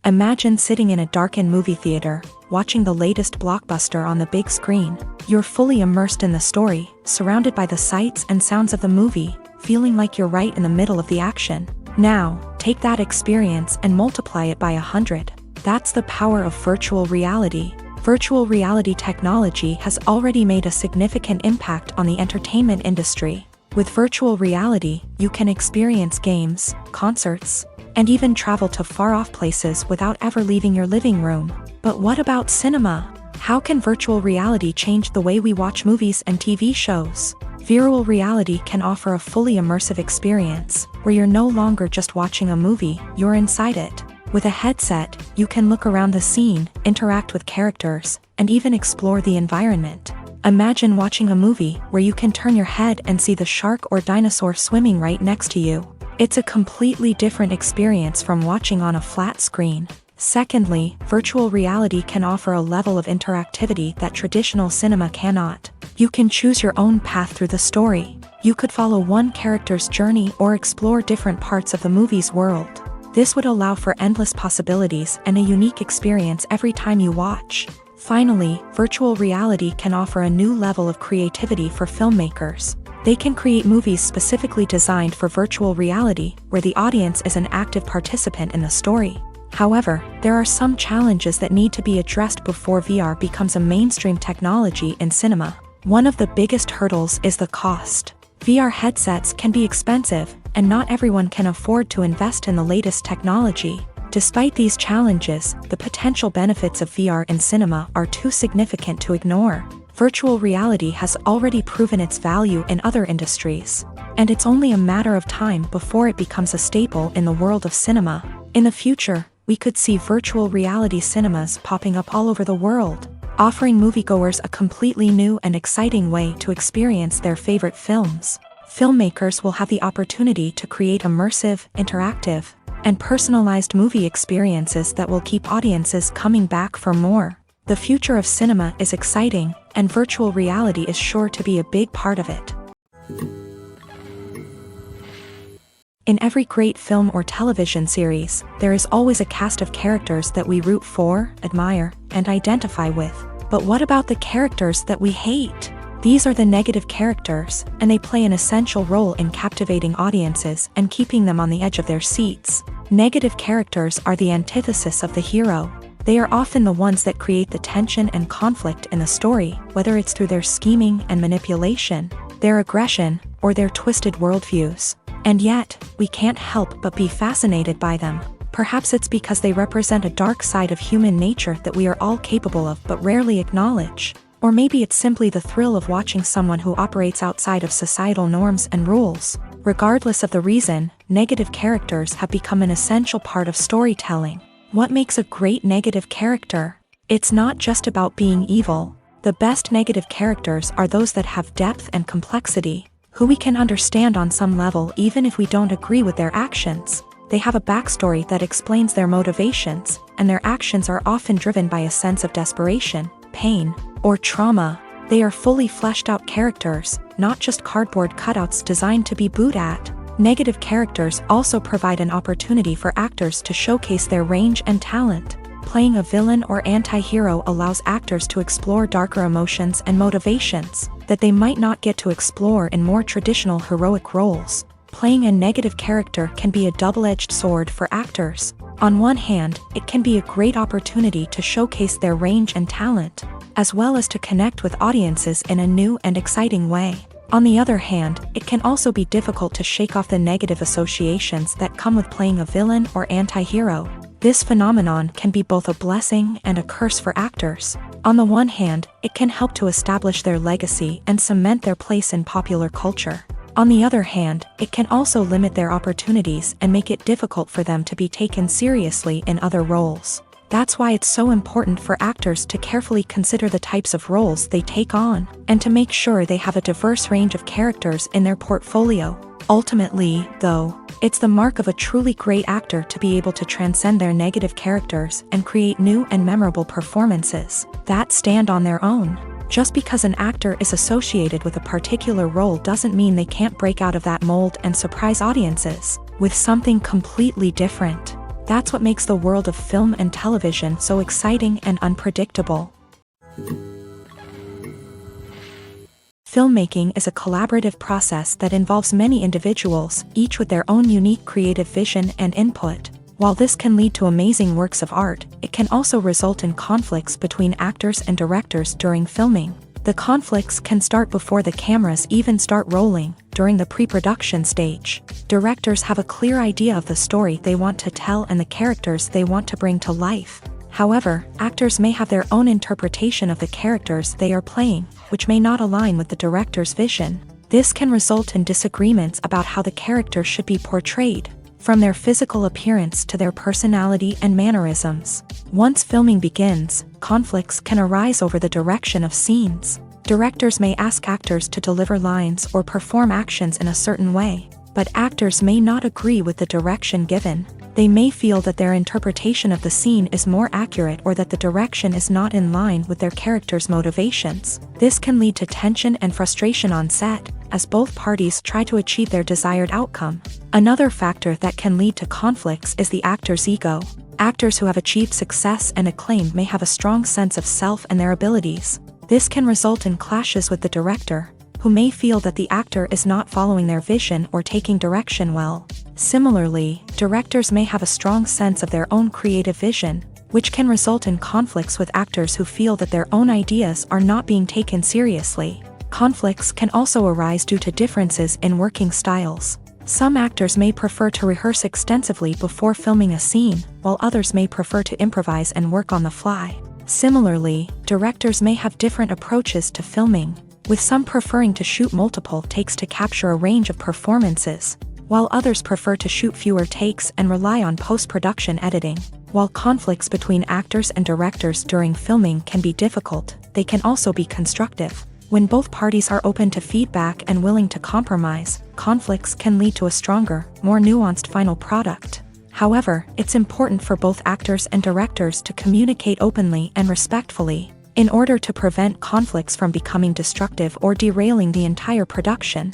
Imagine sitting in a darkened movie theater, watching the latest blockbuster on the big screen. You're fully immersed in the story, surrounded by the sights and sounds of the movie, feeling like you're right in the middle of the action. Now, take that experience and multiply it by 100. That's the power of virtual reality. Virtual reality technology has already made a significant impact on the entertainment industry. With virtual reality, you can experience games, concerts, and even travel to far-off places without ever leaving your living room. But what about cinema? How can virtual reality change the way we watch movies and TV shows? Virtual reality can offer a fully immersive experience, where you're no longer just watching a movie, you're inside it. With a headset, you can look around the scene, interact with characters, and even explore the environment. Imagine watching a movie where you can turn your head and see the shark or dinosaur swimming right next to you. It's a completely different experience from watching on a flat screen. Secondly, virtual reality can offer a level of interactivity that traditional cinema cannot. You can choose your own path through the story. You could follow one character's journey or explore different parts of the movie's world. This would allow for endless possibilities and a unique experience every time you watch. Finally, virtual reality can offer a new level of creativity for filmmakers. They can create movies specifically designed for virtual reality, where the audience is an active participant in the story. However, there are some challenges that need to be addressed before VR becomes a mainstream technology in cinema. One of the biggest hurdles is the cost. VR headsets can be expensive, and not everyone can afford to invest in the latest technology. Despite these challenges, the potential benefits of VR in cinema are too significant to ignore. Virtual reality has already proven its value in other industries, and it's only a matter of time before it becomes a staple in the world of cinema. In the future, we could see virtual reality cinemas popping up all over the world, offering moviegoers a completely new and exciting way to experience their favorite films. Filmmakers will have the opportunity to create immersive, interactive, and personalized movie experiences that will keep audiences coming back for more. The future of cinema is exciting, and virtual reality is sure to be a big part of it. In every great film or television series, there is always a cast of characters that we root for, admire, and identify with. But what about the characters that we hate? These are the negative characters, and they play an essential role in captivating audiences and keeping them on the edge of their seats. Negative characters are the antithesis of the hero. They are often the ones that create the tension and conflict in the story, whether it's through their scheming and manipulation, their aggression, or their twisted worldviews. And yet, we can't help but be fascinated by them. Perhaps it's because they represent a dark side of human nature that we are all capable of but rarely acknowledge. Or maybe it's simply the thrill of watching someone who operates outside of societal norms and rules. Regardless of the reason, negative characters have become an essential part of storytelling. What makes a great negative character? It's not just about being evil. The best negative characters are those that have depth and complexity, who we can understand on some level even if we don't agree with their actions. They have a backstory that explains their motivations, and their actions are often driven by a sense of desperation, pain, or trauma. They are fully fleshed out characters, not just cardboard cutouts designed to be booed at. Negative characters also provide an opportunity for actors to showcase their range and talent. Playing a villain or anti-hero allows actors to explore darker emotions and motivations that they might not get to explore in more traditional heroic roles. Playing a negative character can be a double-edged sword for actors. On one hand, it can be a great opportunity to showcase their range and talent, as well as to connect with audiences in a new and exciting way. On the other hand, it can also be difficult to shake off the negative associations that come with playing a villain or anti-hero. This phenomenon can be both a blessing and a curse for actors. On the one hand, it can help to establish their legacy and cement their place in popular culture. On the other hand, it can also limit their opportunities and make it difficult for them to be taken seriously in other roles. That's why it's so important for actors to carefully consider the types of roles they take on, and to make sure they have a diverse range of characters in their portfolio. Ultimately, though, It's the mark of a truly great actor to be able to transcend their negative characters and create new and memorable performances that stand on their own. Just because an actor is associated with a particular role doesn't mean they can't break out of that mold and surprise audiences with something completely different. That's what makes the world of film and television so exciting and unpredictable. Filmmaking is a collaborative process that involves many individuals, each with their own unique creative vision and input. While this can lead to amazing works of art, it can also result in conflicts between actors and directors during filming. The conflicts can start before the cameras even start rolling, during the pre-production stage. Directors have a clear idea of the story they want to tell and the characters they want to bring to life. However, actors may have their own interpretation of the characters they are playing, which may not align with the director's vision. This can result in disagreements about how the character should be portrayed, from their physical appearance to their personality and mannerisms. Once filming begins, conflicts can arise over the direction of scenes. Directors may ask actors to deliver lines or perform actions in a certain way, but actors may not agree with the direction given. They may feel that their interpretation of the scene is more accurate or that the direction is not in line with their character's motivations. This can lead to tension and frustration on set, as both parties try to achieve their desired outcome. Another factor that can lead to conflicts is the actor's ego. Actors who have achieved success and acclaim may have a strong sense of self and their abilities. This can result in clashes with the director, who may feel that the actor is not following their vision or taking direction well. Similarly, directors may have a strong sense of their own creative vision, which can result in conflicts with actors who feel that their own ideas are not being taken seriously. Conflicts can also arise due to differences in working styles. Some actors may prefer to rehearse extensively before filming a scene, while others may prefer to improvise and work on the fly. Similarly, directors may have different approaches to filming, with some preferring to shoot multiple takes to capture a range of performances, while others prefer to shoot fewer takes and rely on post-production editing. While conflicts between actors and directors during filming can be difficult, they can also be constructive. When both parties are open to feedback and willing to compromise, conflicts can lead to a stronger, more nuanced final product. However, it's important for both actors and directors to communicate openly and respectfully, in order to prevent conflicts from becoming destructive or derailing the entire production.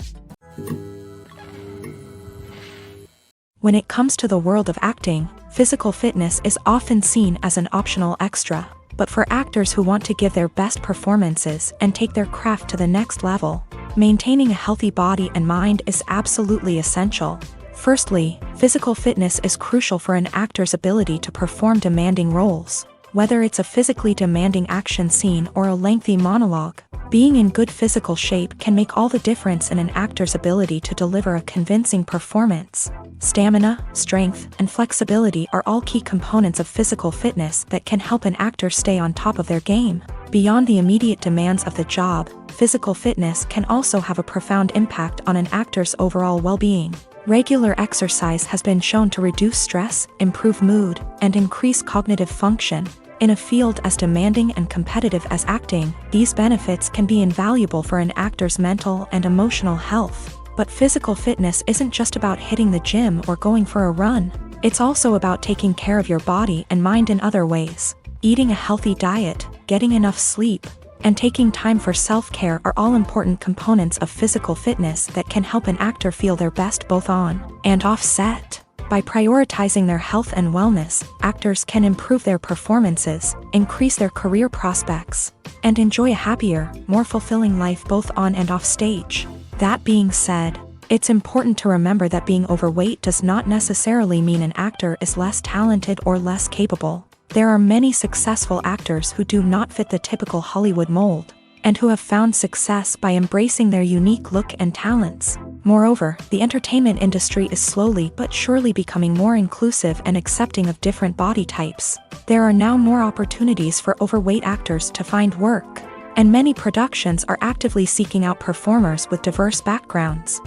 When it comes to the world of acting, physical fitness is often seen as an optional extra. But for actors who want to give their best performances and take their craft to the next level, maintaining a healthy body and mind is absolutely essential. Firstly, physical fitness is crucial for an actor's ability to perform demanding roles. Whether it's a physically demanding action scene or a lengthy monologue, being in good physical shape can make all the difference in an actor's ability to deliver a convincing performance. Stamina, strength, and flexibility are all key components of physical fitness that can help an actor stay on top of their game. Beyond the immediate demands of the job, physical fitness can also have a profound impact on an actor's overall well-being. Regular exercise has been shown to reduce stress, improve mood, and increase cognitive function. In a field as demanding and competitive as acting, these benefits can be invaluable for an actor's mental and emotional health. But physical fitness isn't just about hitting the gym or going for a run. It's also about taking care of your body and mind in other ways. Eating a healthy diet, getting enough sleep, and taking time for self-care are all important components of physical fitness that can help an actor feel their best both on and off set. By prioritizing their health and wellness, actors can improve their performances, increase their career prospects, and enjoy a happier, more fulfilling life both on and off stage. That being said, it's important to remember that being overweight does not necessarily mean an actor is less talented or less capable. There are many successful actors who do not fit the typical Hollywood mold, and who have found success by embracing their unique look and talents. Moreover, the entertainment industry is slowly but surely becoming more inclusive and accepting of different body types. There are now more opportunities for overweight actors to find work, and many productions are actively seeking out performers with diverse backgrounds.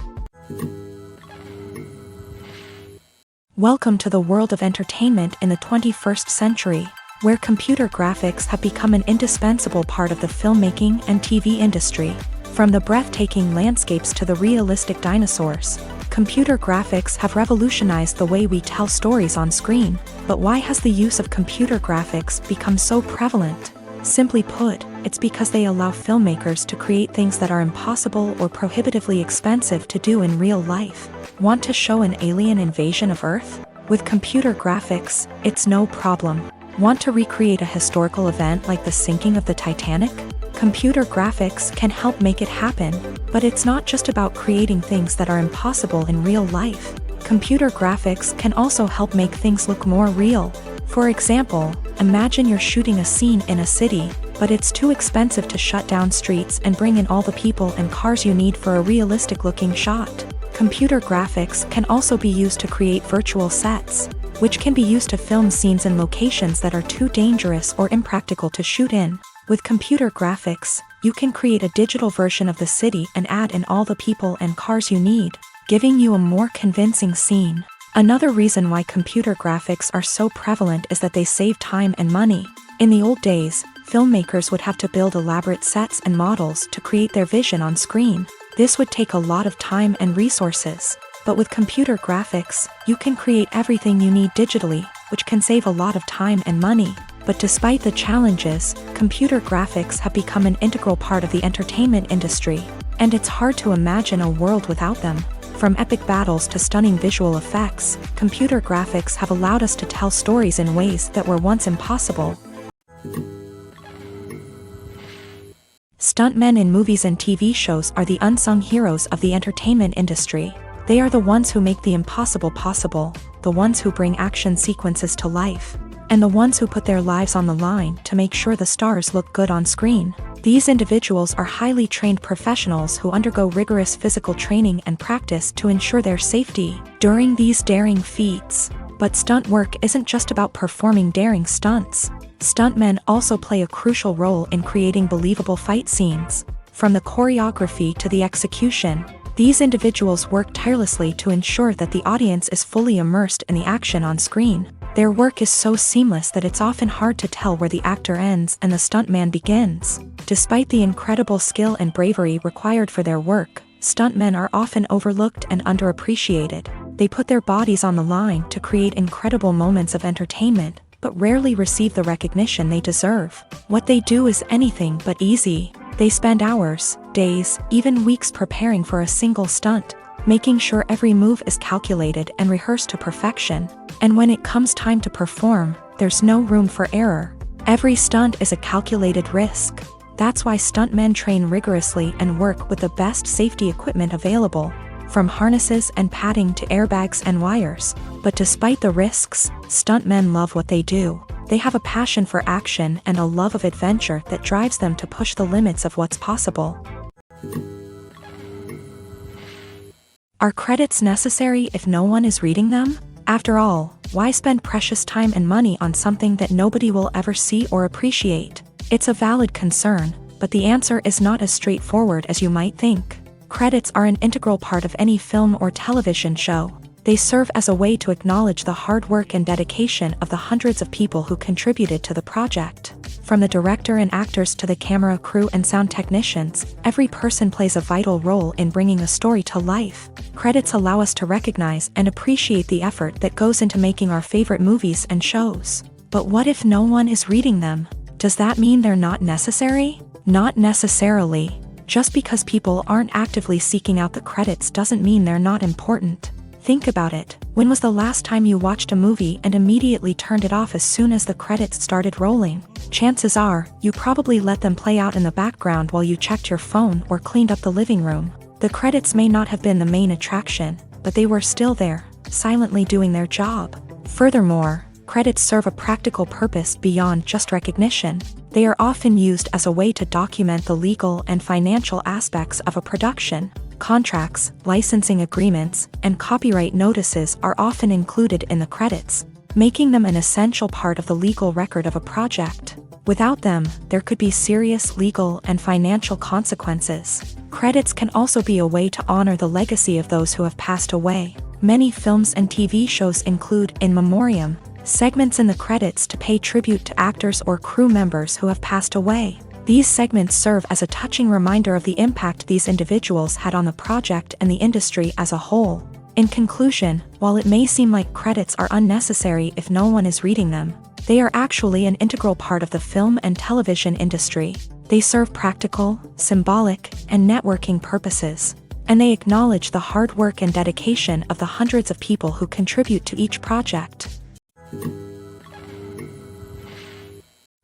Welcome to the world of entertainment in the 21st century, where computer graphics have become an indispensable part of the filmmaking and TV industry. From the breathtaking landscapes to the realistic dinosaurs, Computer graphics have revolutionized the way we tell stories on screen, but why has the use of computer graphics become so prevalent? Simply put, it's because they allow filmmakers to create things that are impossible or prohibitively expensive to do in real life. Want to show an alien invasion of Earth? With computer graphics, it's no problem. Want to recreate a historical event like the sinking of the Titanic? Computer graphics can help make it happen, but it's not just about creating things that are impossible in real life. Computer graphics can also help make things look more real. For example, imagine you're shooting a scene in a city, but it's too expensive to shut down streets and bring in all the people and cars you need for a realistic-looking shot. Computer graphics can also be used to create virtual sets, which can be used to film scenes in locations that are too dangerous or impractical to shoot in. With computer graphics, you can create a digital version of the city and add in all the people and cars you need, giving you a more convincing scene. Another reason why computer graphics are so prevalent is that they save time and money. In the old days, filmmakers would have to build elaborate sets and models to create their vision on screen. This would take a lot of time and resources. But with computer graphics, you can create everything you need digitally, which can save a lot of time and money. But despite the challenges, computer graphics have become an integral part of the entertainment industry, and it's hard to imagine a world without them. From epic battles to stunning visual effects, computer graphics have allowed us to tell stories in ways that were once impossible. Stuntmen in movies and TV shows are the unsung heroes of the entertainment industry. They are the ones who make the impossible possible, the ones who bring action sequences to life, and the ones who put their lives on the line to make sure the stars look good on screen. These individuals are highly trained professionals who undergo rigorous physical training and practice to ensure their safety during these daring feats. But stunt work isn't just about performing daring stunts. Stuntmen also play a crucial role in creating believable fight scenes. From the choreography to the execution, these individuals work tirelessly to ensure that the audience is fully immersed in the action on screen. Their work is so seamless that it's often hard to tell where the actor ends and the stuntman begins. Despite the incredible skill and bravery required for their work, stuntmen are often overlooked and underappreciated. They put their bodies on the line to create incredible moments of entertainment, but rarely receive the recognition they deserve. What they do is anything but easy. They spend hours, days, even weeks preparing for a single stunt, making sure every move is calculated and rehearsed to perfection. And when it comes time to perform, there's no room for error. Every stunt is a calculated risk. That's why stuntmen train rigorously and work with the best safety equipment available, from harnesses and padding to airbags and wires. But despite the risks, stuntmen love what they do. They have a passion for action and a love of adventure that drives them to push the limits of what's possible. Are credits necessary if no one is reading them? After all, why spend precious time and money on something that nobody will ever see or appreciate? It's a valid concern, but the answer is not as straightforward as you might think. Credits are an integral part of any film or television show. They serve as a way to acknowledge the hard work and dedication of the hundreds of people who contributed to the project. From the director and actors to the camera crew and sound technicians, every person plays a vital role in bringing a story to life. Credits allow us to recognize and appreciate the effort that goes into making our favorite movies and shows. But what if no one is reading them? Does that mean they're not necessary? Not necessarily. Just because people aren't actively seeking out the credits doesn't mean they're not important. Think about it. When was the last time you watched a movie and immediately turned it off as soon as the credits started rolling? Chances are, you probably let them play out in the background while you checked your phone or cleaned up the living room. The credits may not have been the main attraction, but they were still there, silently doing their job. Furthermore, credits serve a practical purpose beyond just recognition. They are often used as a way to document the legal and financial aspects of a production. Contracts, licensing agreements, and copyright notices are often included in the credits, making them an essential part of the legal record of a project. Without them, there could be serious legal and financial consequences. Credits can also be a way to honor the legacy of those who have passed away. Many films and TV shows include in memoriam segments in the credits to pay tribute to actors or crew members who have passed away. These segments serve as a touching reminder of the impact these individuals had on the project and the industry as a whole. In conclusion, while it may seem like credits are unnecessary if no one is reading them, they are actually an integral part of the film and television industry. They serve practical, symbolic, and networking purposes, and they acknowledge the hard work and dedication of the hundreds of people who contribute to each project.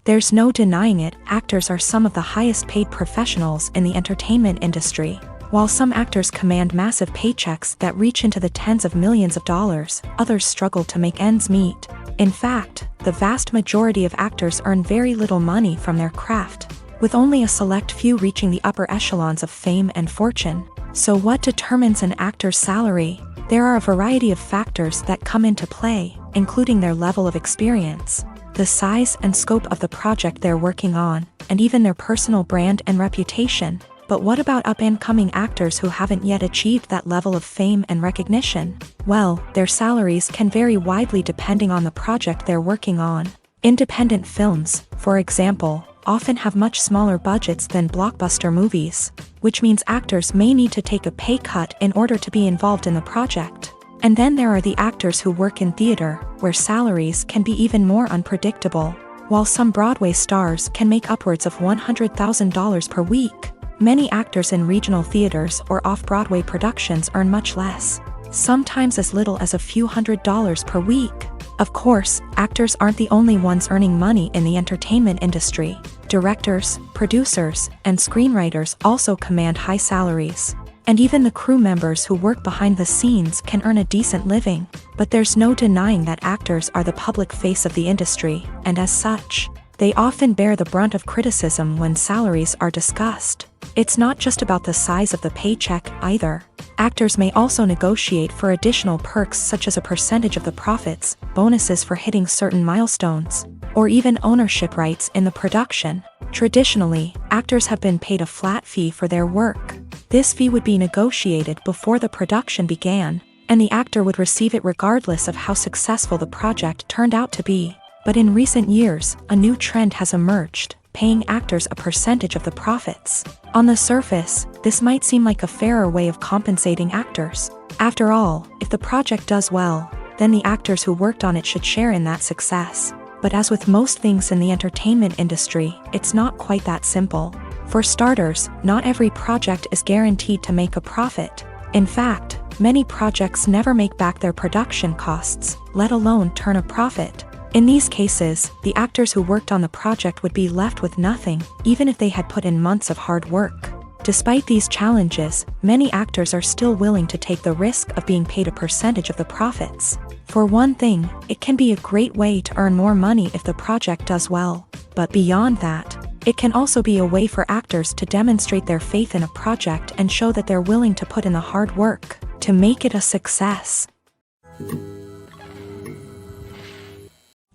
There's no denying it, actors are some of the highest paid professionals in the entertainment industry. While some actors command massive paychecks that reach into the tens of millions of dollars, others struggle to make ends meet. In fact, the vast majority of actors earn very little money from their craft, with only a select few reaching the upper echelons of fame and fortune. So what determines an actor's salary? There are a variety of factors that come into play, including their level of experience, the size and scope of the project they're working on, and even their personal brand and reputation. But what about up-and-coming actors who haven't yet achieved that level of fame and recognition? Well, their salaries can vary widely depending on the project they're working on. Independent films, for example, often have much smaller budgets than blockbuster movies, which means actors may need to take a pay cut in order to be involved in the project. And then there are the actors who work in theater, where salaries can be even more unpredictable. While some Broadway stars can make upwards of $100,000 per week, many actors in regional theaters or off-Broadway productions earn much less, sometimes as little as a few $100s per week. Of course, actors aren't the only ones earning money in the entertainment industry. Directors, producers, and screenwriters also command high salaries. And even the crew members who work behind the scenes can earn a decent living. But there's no denying that actors are the public face of the industry, and as such, they often bear the brunt of criticism when salaries are discussed. It's not just about the size of the paycheck, either. Actors may also negotiate for additional perks such as a percentage of the profits, bonuses for hitting certain milestones, or even ownership rights in the production. Traditionally, actors have been paid a flat fee for their work. This fee would be negotiated before the production began, and the actor would receive it regardless of how successful the project turned out to be. But in recent years, a new trend has emerged, paying actors a percentage of the profits. On the surface, this might seem like a fairer way of compensating actors. After all, if the project does well, then the actors who worked on it should share in that success. But as with most things in the entertainment industry, it's not quite that simple. For starters, not every project is guaranteed to make a profit. In fact, many projects never make back their production costs, let alone turn a profit. In these cases, the actors who worked on the project would be left with nothing, even if they had put in months of hard work. Despite these challenges, many actors are still willing to take the risk of being paid a percentage of the profits. For one thing, it can be a great way to earn more money if the project does well. But beyond that, it can also be a way for actors to demonstrate their faith in a project and show that they're willing to put in the hard work to make it a success.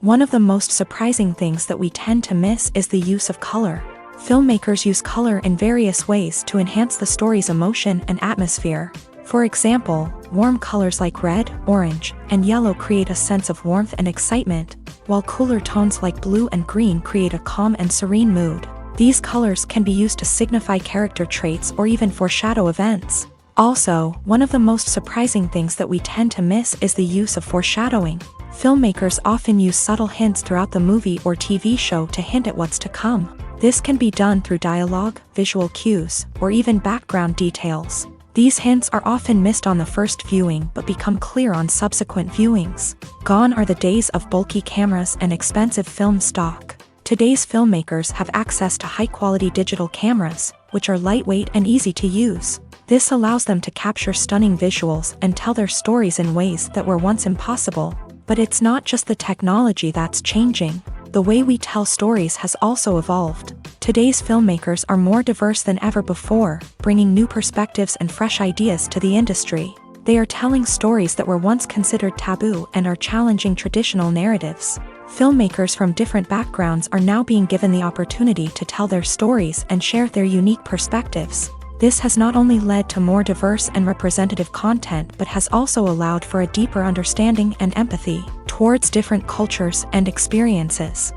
One of the most surprising things that we tend to miss is the use of color. Filmmakers use color in various ways to enhance the story's emotion and atmosphere. For example, warm colors like red, orange, and yellow create a sense of warmth and excitement, while cooler tones like blue and green create a calm and serene mood. These colors can be used to signify character traits or even foreshadow events. Also, one of the most surprising things that we tend to miss is the use of foreshadowing. Filmmakers often use subtle hints throughout the movie or TV show to hint at what's to come. This can be done through dialogue, visual cues, or even background details. These hints are often missed on the first viewing but become clear on subsequent viewings. Gone are the days of bulky cameras and expensive film stock. Today's filmmakers have access to high-quality digital cameras, which are lightweight and easy to use. This allows them to capture stunning visuals and tell their stories in ways that were once impossible. But it's not just the technology that's changing. The way we tell stories has also evolved. Today's filmmakers are more diverse than ever before, bringing new perspectives and fresh ideas to the industry. They are telling stories that were once considered taboo and are challenging traditional narratives. Filmmakers from different backgrounds are now being given the opportunity to tell their stories and share their unique perspectives. This has not only led to more diverse and representative content but has also allowed for a deeper understanding and empathy towards different cultures and experiences.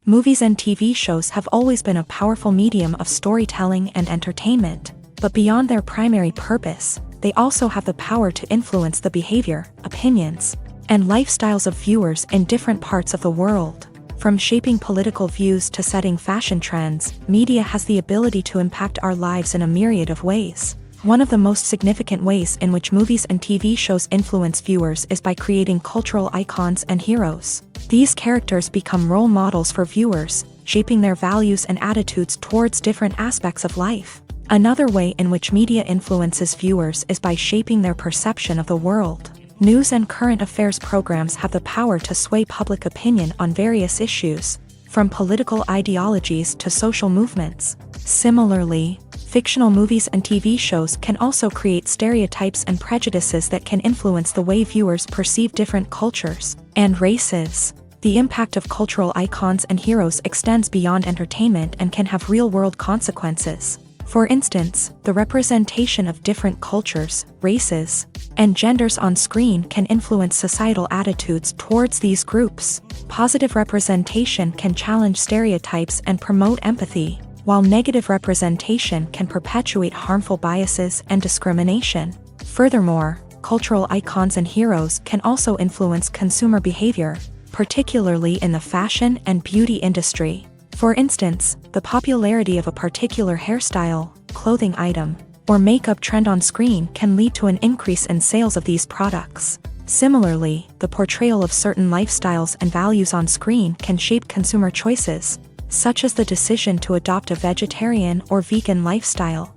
Movies and TV shows have always been a powerful medium of storytelling and entertainment. But beyond their primary purpose, they also have the power to influence the behavior, opinions, and lifestyles of viewers in different parts of the world. From shaping political views to setting fashion trends, media has the ability to impact our lives in a myriad of ways. One of the most significant ways in which movies and TV shows influence viewers is by creating cultural icons and heroes. These characters become role models for viewers, shaping their values and attitudes towards different aspects of life. Another way in which media influences viewers is by shaping their perception of the world. News and current affairs programs have the power to sway public opinion on various issues, from political ideologies to social movements. Similarly, fictional movies and TV shows can also create stereotypes and prejudices that can influence the way viewers perceive different cultures and races. The impact of cultural icons and heroes extends beyond entertainment and can have real-world consequences. For instance, the representation of different cultures, races, and genders on screen can influence societal attitudes towards these groups. Positive representation can challenge stereotypes and promote empathy, while negative representation can perpetuate harmful biases and discrimination. Furthermore, cultural icons and heroes can also influence consumer behavior, particularly in the fashion and beauty industry. For instance, the popularity of a particular hairstyle, clothing item, or makeup trend on screen can lead to an increase in sales of these products. Similarly, the portrayal of certain lifestyles and values on screen can shape consumer choices, such as the decision to adopt a vegetarian or vegan lifestyle.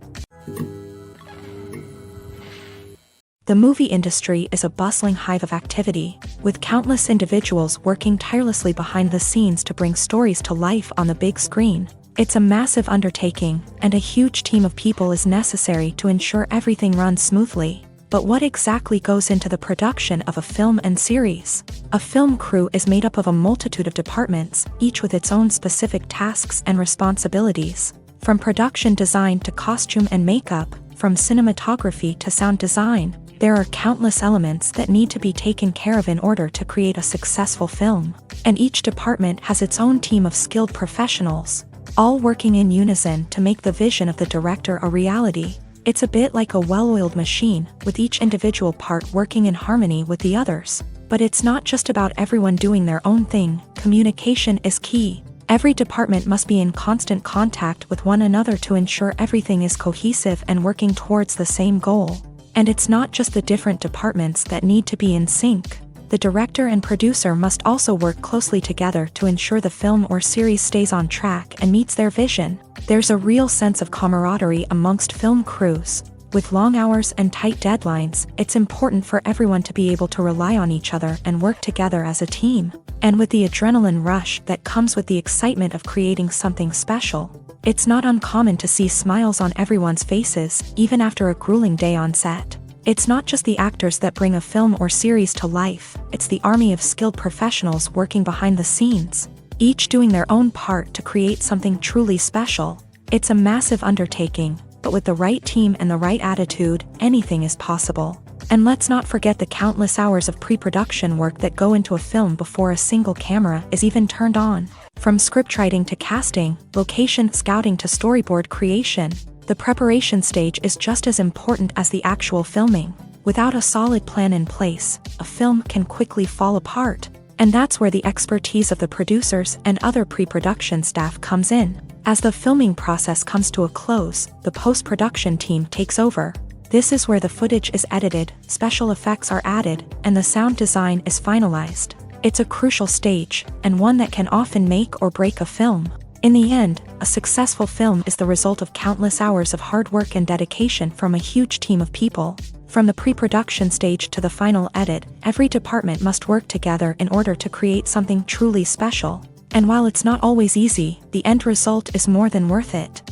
The movie industry is a bustling hive of activity, with countless individuals working tirelessly behind the scenes to bring stories to life on the big screen. It's a massive undertaking, and a huge team of people is necessary to ensure everything runs smoothly. But what exactly goes into the production of a film and series? A film crew is made up of a multitude of departments, each with its own specific tasks and responsibilities. From production design to costume and makeup, from cinematography to sound design, there are countless elements that need to be taken care of in order to create a successful film. And each department has its own team of skilled professionals, all working in unison to make the vision of the director a reality. It's a bit like a well-oiled machine, with each individual part working in harmony with the others. But it's not just about everyone doing their own thing. Communication is key. Every department must be in constant contact with one another to ensure everything is cohesive and working towards the same goal. And it's not just the different departments that need to be in sync. The director and producer must also work closely together to ensure the film or series stays on track and meets their vision. There's a real sense of camaraderie amongst film crews. With long hours and tight deadlines, it's important for everyone to be able to rely on each other and work together as a team. And with the adrenaline rush that comes with the excitement of creating something special, it's not uncommon to see smiles on everyone's faces, even after a grueling day on set. It's not just the actors that bring a film or series to life, it's the army of skilled professionals working behind the scenes, each doing their own part to create something truly special. It's a massive undertaking, but with the right team and the right attitude, anything is possible. And let's not forget the countless hours of pre-production work that go into a film before a single camera is even turned on. From scriptwriting to casting, location scouting to storyboard creation, the preparation stage is just as important as the actual filming. Without a solid plan in place, a film can quickly fall apart. And that's where the expertise of the producers and other pre-production staff comes in. As the filming process comes to a close, the post-production team takes over. This is where the footage is edited, special effects are added, and the sound design is finalized. It's a crucial stage, and one that can often make or break a film. In the end, a successful film is the result of countless hours of hard work and dedication from a huge team of people. From the pre-production stage to the final edit, every department must work together in order to create something truly special. And while it's not always easy, the end result is more than worth it.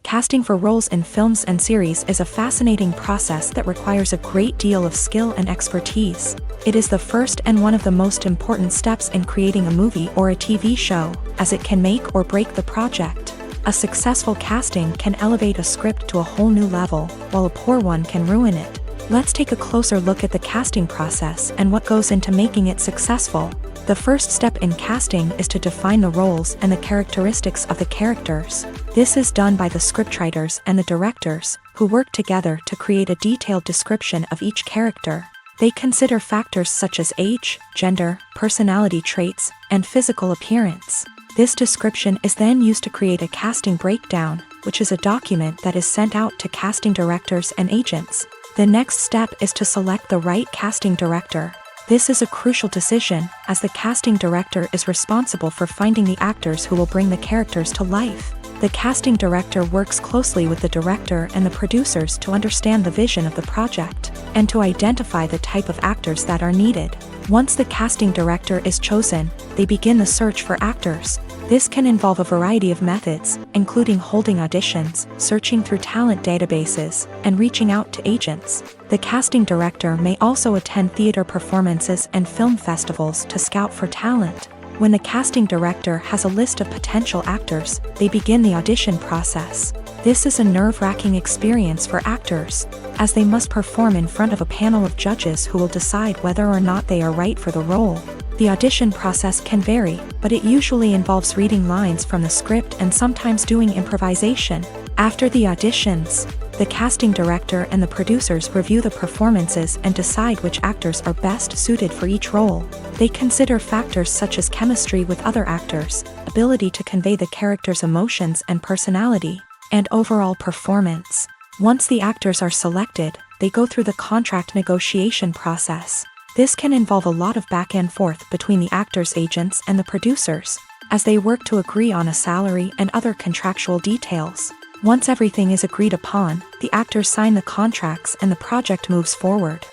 Casting for roles in films and series is a fascinating process that requires a great deal of skill and expertise. It is the first and one of the most important steps in creating a movie or a TV show, as it can make or break the project. A successful casting can elevate a script to a whole new level, while a poor one can ruin it. Let's take a closer look at the casting process and what goes into making it successful. The first step in casting is to define the roles and the characteristics of the characters. This is done by the scriptwriters and the directors, who work together to create a detailed description of each character. They consider factors such as age, gender, personality traits, and physical appearance. This description is then used to create a casting breakdown, which is a document that is sent out to casting directors and agents. The next step is to select the right casting director. This is a crucial decision, as the casting director is responsible for finding the actors who will bring the characters to life. The casting director works closely with the director and the producers to understand the vision of the project, and to identify the type of actors that are needed. Once the casting director is chosen, they begin the search for actors. This can involve a variety of methods, including holding auditions, searching through talent databases, and reaching out to agents. The casting director may also attend theater performances and film festivals to scout for talent. When the casting director has a list of potential actors, they begin the audition process. This is a nerve-wracking experience for actors, as they must perform in front of a panel of judges who will decide whether or not they are right for the role. The audition process can vary, but it usually involves reading lines from the script and sometimes doing improvisation. After the auditions, the casting director and the producers review the performances and decide which actors are best suited for each role. They consider factors such as chemistry with other actors, ability to convey the character's emotions and personality, and overall performance. Once the actors are selected, they go through the contract negotiation process. This can involve a lot of back and forth between the actors' agents and the producers, as they work to agree on a salary and other contractual details. Once everything is agreed upon, the actors sign the contracts and the project moves forward.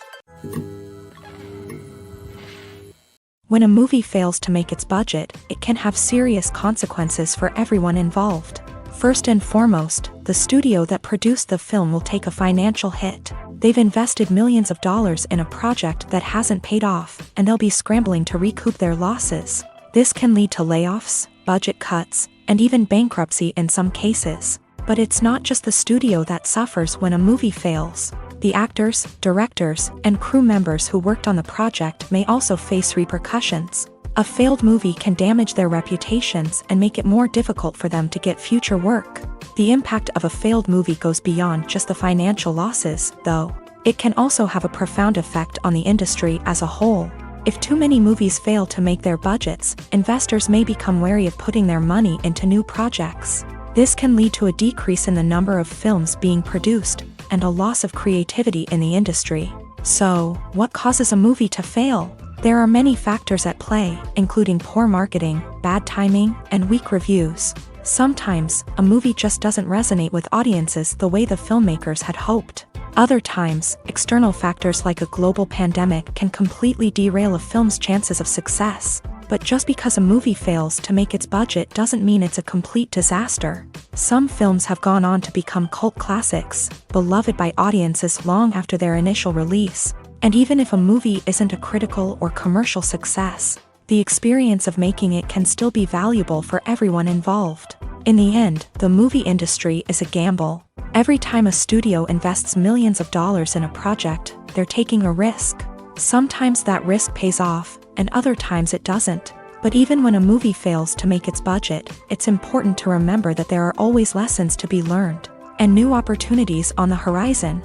When a movie fails to make its budget, it can have serious consequences for everyone involved. First and foremost, the studio that produced the film will take a financial hit. They've invested millions of dollars in a project that hasn't paid off, and they'll be scrambling to recoup their losses. This can lead to layoffs, budget cuts, and even bankruptcy in some cases. But it's not just the studio that suffers when a movie fails. The actors, directors, and crew members who worked on the project may also face repercussions. A failed movie can damage their reputations and make it more difficult for them to get future work. The impact of a failed movie goes beyond just the financial losses, though. It can also have a profound effect on the industry as a whole. If too many movies fail to make their budgets, investors may become wary of putting their money into new projects. This can lead to a decrease in the number of films being produced, and a loss of creativity in the industry. So, what causes a movie to fail? There are many factors at play, including poor marketing, bad timing, and weak reviews. Sometimes, a movie just doesn't resonate with audiences the way the filmmakers had hoped. Other times, external factors like a global pandemic can completely derail a film's chances of success. But just because a movie fails to make its budget doesn't mean it's a complete disaster. Some films have gone on to become cult classics, beloved by audiences long after their initial release. And even if a movie isn't a critical or commercial success, the experience of making it can still be valuable for everyone involved. In the end, the movie industry is a gamble. Every time a studio invests millions of dollars in a project, they're taking a risk. Sometimes that risk pays off, and other times it doesn't. But even when a movie fails to make its budget, it's important to remember that there are always lessons to be learned, and new opportunities on the horizon.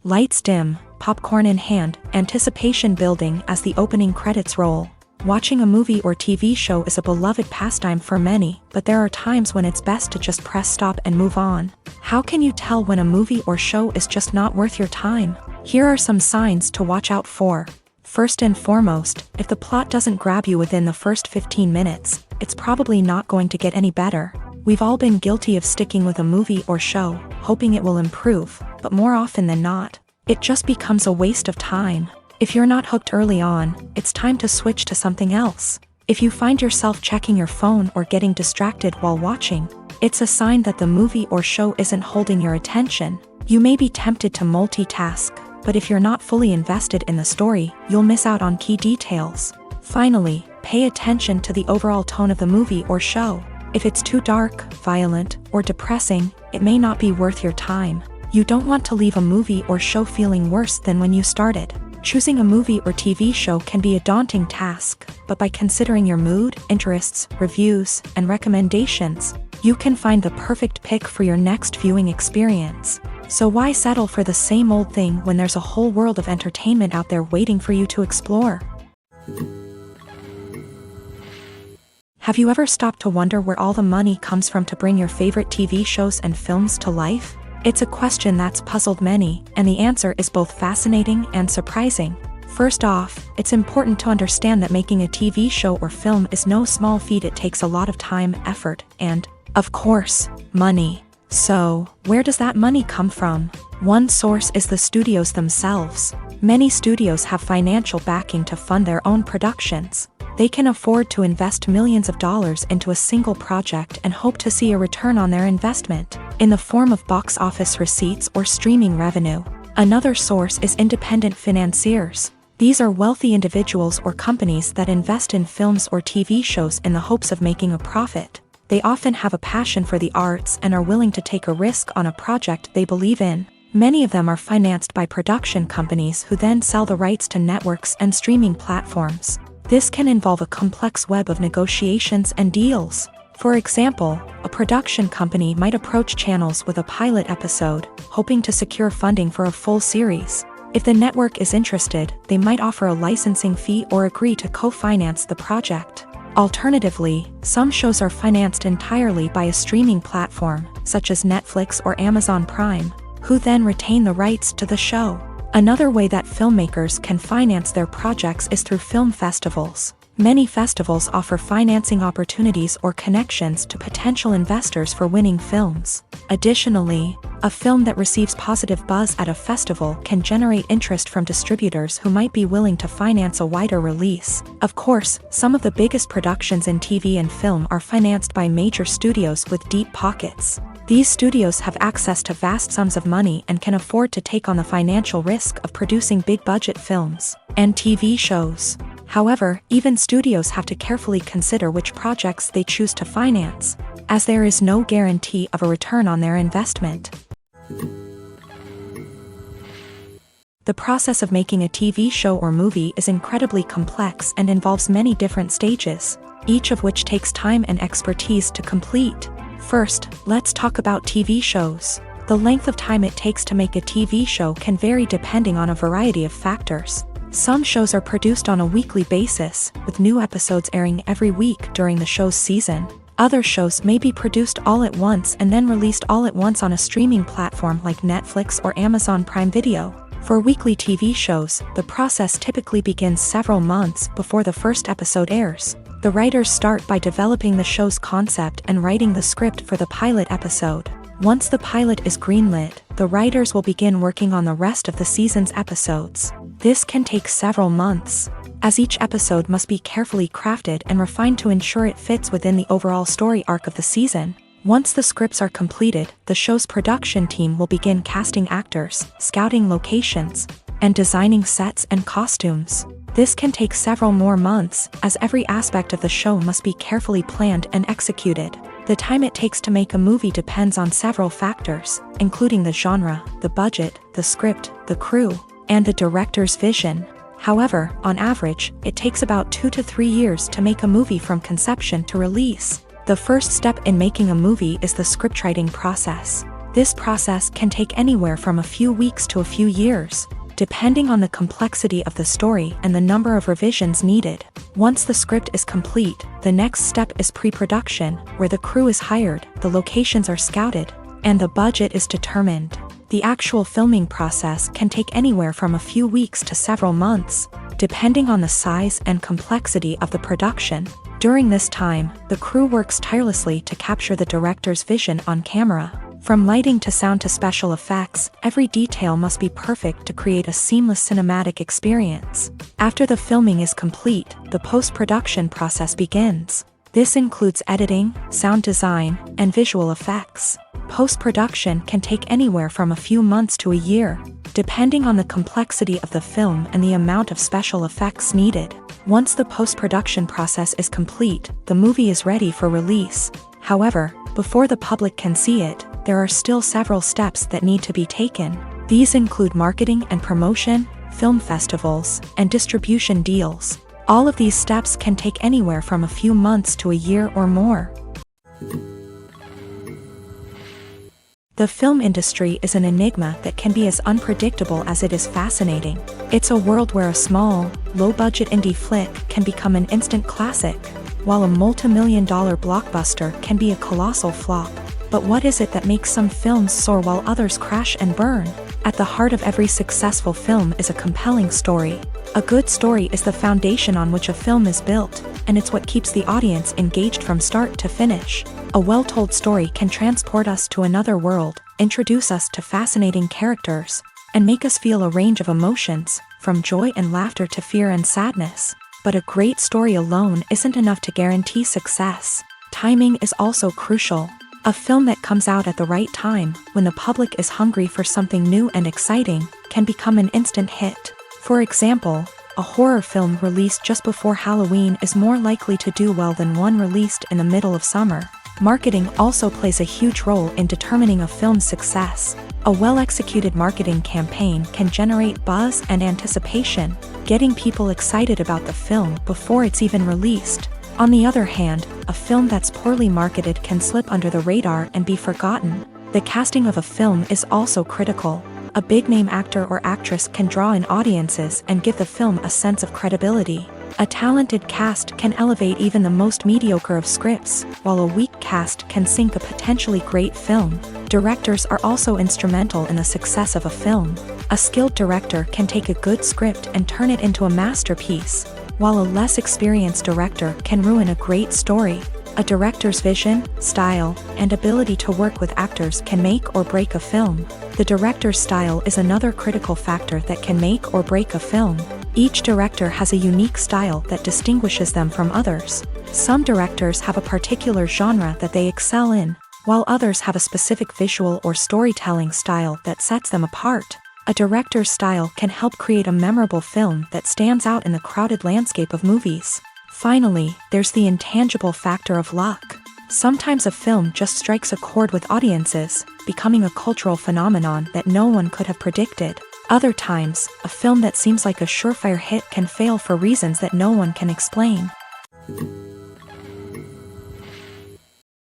Lights dim, popcorn in hand, anticipation building as the opening credits roll. Watching a movie or TV show is a beloved pastime for many, but there are times when it's best to just press stop and move on. How can you tell when a movie or show is just not worth your time? Here are some signs to watch out for. First and foremost, if the plot doesn't grab you within the first 15 minutes, it's probably not going to get any better. We've all been guilty of sticking with a movie or show, hoping it will improve, but more often than not, it just becomes a waste of time. If you're not hooked early on, it's time to switch to something else. If you find yourself checking your phone or getting distracted while watching, it's a sign that the movie or show isn't holding your attention. You may be tempted to multitask, but if you're not fully invested in the story, you'll miss out on key details. Finally, pay attention to the overall tone of the movie or show. If it's too dark, violent, or depressing, it may not be worth your time. You don't want to leave a movie or show feeling worse than when you started. Choosing a movie or TV show can be a daunting task, but by considering your mood, interests, reviews, and recommendations, you can find the perfect pick for your next viewing experience. So why settle for the same old thing when there's a whole world of entertainment out there waiting for you to explore? Have you ever stopped to wonder where all the money comes from to bring your favorite TV shows and films to life? It's a question that's puzzled many, and the answer is both fascinating and surprising. First off, it's important to understand that making a TV show or film is no small feat. It takes a lot of time, effort, and, of course, money. So, where does that money come from? One source is the studios themselves. Many studios have financial backing to fund their own productions. They can afford to invest millions of dollars into a single project and hope to see a return on their investment, in the form of box office receipts or streaming revenue. Another source is independent financiers. These are wealthy individuals or companies that invest in films or TV shows in the hopes of making a profit. They often have a passion for the arts and are willing to take a risk on a project they believe in. Many of them are financed by production companies who then sell the rights to networks and streaming platforms. This can involve a complex web of negotiations and deals. For example, a production company might approach channels with a pilot episode, hoping to secure funding for a full series. If the network is interested, they might offer a licensing fee or agree to co-finance the project. Alternatively, some shows are financed entirely by a streaming platform, such as Netflix or Amazon Prime, who then retain the rights to the show. Another way that filmmakers can finance their projects is through film festivals. Many festivals offer financing opportunities or connections to potential investors for winning films. Additionally, a film that receives positive buzz at a festival can generate interest from distributors who might be willing to finance a wider release. Of course, some of the biggest productions in TV and film are financed by major studios with deep pockets. These studios have access to vast sums of money and can afford to take on the financial risk of producing big-budget films and TV shows. However, even studios have to carefully consider which projects they choose to finance, as there is no guarantee of a return on their investment. The process of making a TV show or movie is incredibly complex and involves many different stages, each of which takes time and expertise to complete. First, let's talk about TV shows. The length of time it takes to make a TV show can vary depending on a variety of factors. Some shows are produced on a weekly basis, with new episodes airing every week during the show's season. Other shows may be produced all at once and then released all at once on a streaming platform like Netflix or Amazon Prime Video. For weekly TV shows, the process typically begins several months before the first episode airs. The writers start by developing the show's concept and writing the script for the pilot episode. Once the pilot is greenlit, the writers will begin working on the rest of the season's episodes. This can take several months, as each episode must be carefully crafted and refined to ensure it fits within the overall story arc of the season. Once the scripts are completed, the show's production team will begin casting actors, scouting locations, and designing sets and costumes. This can take several more months, as every aspect of the show must be carefully planned and executed. The time it takes to make a movie depends on several factors, including the genre, the budget, the script, the crew, and the director's vision. However, on average, it takes about 2 to 3 years to make a movie from conception to release. The first step in making a movie is the scriptwriting process. This process can take anywhere from a few weeks to a few years, depending on the complexity of the story and the number of revisions needed. Once the script is complete, the next step is pre-production, where the crew is hired, the locations are scouted, and the budget is determined. The actual filming process can take anywhere from a few weeks to several months, depending on the size and complexity of the production. During this time, the crew works tirelessly to capture the director's vision on camera. From lighting to sound to special effects, every detail must be perfect to create a seamless cinematic experience. After the filming is complete, the post-production process begins. This includes editing, sound design, and visual effects. Post-production can take anywhere from a few months to a year, depending on the complexity of the film and the amount of special effects needed. Once the post-production process is complete, the movie is ready for release. However, before the public can see it, there are still several steps that need to be taken. These include marketing and promotion, film festivals, and distribution deals. All of these steps can take anywhere from a few months to a year or more. The film industry is an enigma that can be as unpredictable as it is fascinating. It's a world where a small, low-budget indie flick can become an instant classic, while a multi-million-dollar blockbuster can be a colossal flop. But what is it that makes some films soar while others crash and burn? At the heart of every successful film is a compelling story. A good story is the foundation on which a film is built, and it's what keeps the audience engaged from start to finish. A well-told story can transport us to another world, introduce us to fascinating characters, and make us feel a range of emotions, from joy and laughter to fear and sadness. But a great story alone isn't enough to guarantee success. Timing is also crucial. A film that comes out at the right time, when the public is hungry for something new and exciting, can become an instant hit. For example, a horror film released just before Halloween is more likely to do well than one released in the middle of summer. Marketing also plays a huge role in determining a film's success. A well-executed marketing campaign can generate buzz and anticipation, getting people excited about the film before it's even released. On the other hand, a film that's poorly marketed can slip under the radar and be forgotten. The casting of a film is also critical. A big-name actor or actress can draw in audiences and give the film a sense of credibility. A talented cast can elevate even the most mediocre of scripts, while a weak cast can sink a potentially great film. Directors are also instrumental in the success of a film. A skilled director can take a good script and turn it into a masterpiece, while a less experienced director can ruin a great story. A director's vision, style, and ability to work with actors can make or break a film. The director's style is another critical factor that can make or break a film. Each director has a unique style that distinguishes them from others. Some directors have a particular genre that they excel in, while others have a specific visual or storytelling style that sets them apart. A director's style can help create a memorable film that stands out in the crowded landscape of movies. Finally, there's the intangible factor of luck. Sometimes a film just strikes a chord with audiences, becoming a cultural phenomenon that no one could have predicted. Other times, a film that seems like a surefire hit can fail for reasons that no one can explain.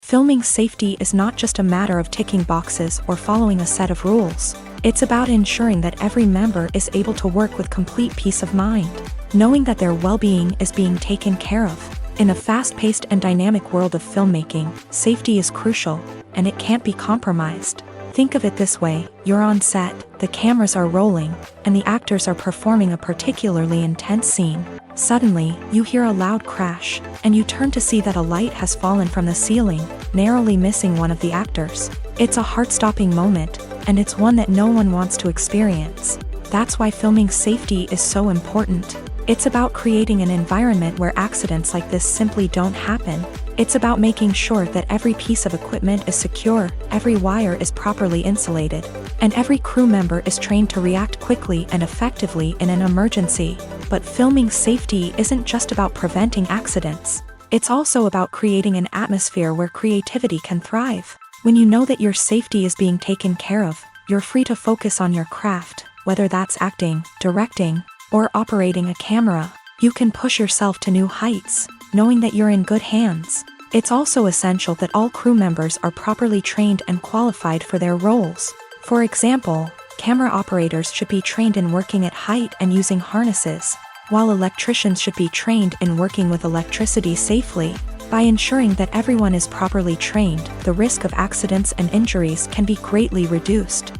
Filming safety is not just a matter of ticking boxes or following a set of rules. It's about ensuring that every member is able to work with complete peace of mind, knowing that their well-being is being taken care of. In a fast-paced and dynamic world of filmmaking, safety is crucial, and it can't be compromised. Think of it this way: you're on set, the cameras are rolling, and the actors are performing a particularly intense scene. Suddenly, you hear a loud crash, and you turn to see that a light has fallen from the ceiling, narrowly missing one of the actors. It's a heart-stopping moment, and it's one that no one wants to experience. That's why filming safety is so important. It's about creating an environment where accidents like this simply don't happen. It's about making sure that every piece of equipment is secure, every wire is properly insulated, and every crew member is trained to react quickly and effectively in an emergency. But filming safety isn't just about preventing accidents. It's also about creating an atmosphere where creativity can thrive. When you know that your safety is being taken care of, you're free to focus on your craft, whether that's acting, directing, or operating a camera. You can push yourself to new heights, knowing that you're in good hands. It's also essential that all crew members are properly trained and qualified for their roles. For example, camera operators should be trained in working at height and using harnesses, while electricians should be trained in working with electricity safely. By ensuring that everyone is properly trained, the risk of accidents and injuries can be greatly reduced.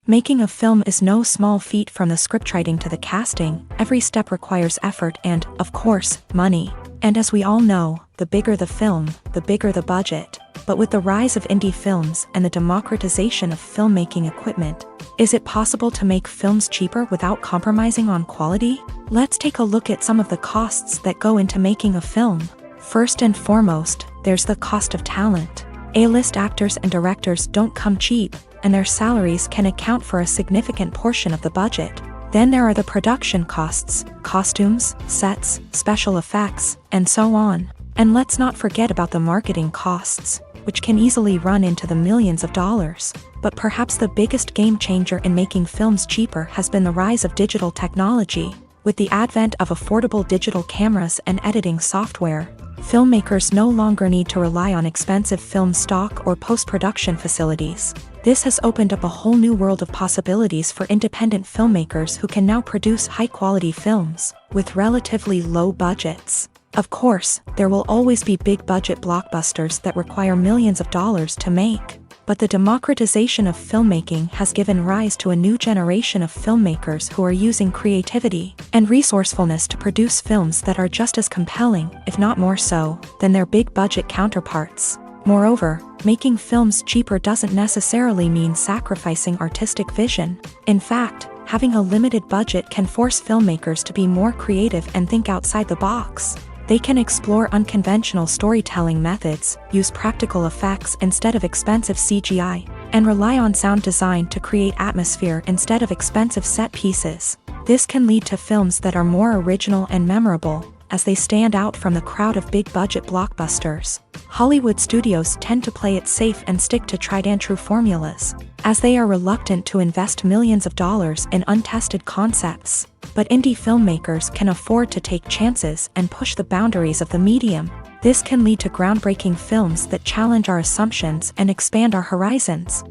Making a film is no small feat. From the scriptwriting to the casting, every step requires effort and, of course, money. And as we all know, the bigger the film, the bigger the budget. But with the rise of indie films and the democratization of filmmaking equipment, is it possible to make films cheaper without compromising on quality? Let's take a look at some of the costs that go into making a film. First and foremost, there's the cost of talent. A-list actors and directors don't come cheap, and their salaries can account for a significant portion of the budget. Then there are the production costs, costumes, sets, special effects, and so on. And let's not forget about the marketing costs, which can easily run into the millions of dollars. But perhaps the biggest game changer in making films cheaper has been the rise of digital technology. With the advent of affordable digital cameras and editing software, filmmakers no longer need to rely on expensive film stock or post-production facilities. This has opened up a whole new world of possibilities for independent filmmakers who can now produce high-quality films with relatively low budgets. Of course, there will always be big-budget blockbusters that require millions of dollars to make. But the democratization of filmmaking has given rise to a new generation of filmmakers who are using creativity and resourcefulness to produce films that are just as compelling, if not more so, than their big-budget counterparts. Moreover, making films cheaper doesn't necessarily mean sacrificing artistic vision. In fact, having a limited budget can force filmmakers to be more creative and think outside the box. They can explore unconventional storytelling methods, use practical effects instead of expensive CGI, and rely on sound design to create atmosphere instead of expensive set pieces. This can lead to films that are more original and memorable, as they stand out from the crowd of big-budget blockbusters. Hollywood studios tend to play it safe and stick to tried-and-true formulas, as they are reluctant to invest millions of dollars in untested concepts. But indie filmmakers can afford to take chances and push the boundaries of the medium. This can lead to groundbreaking films that challenge our assumptions and expand our horizons.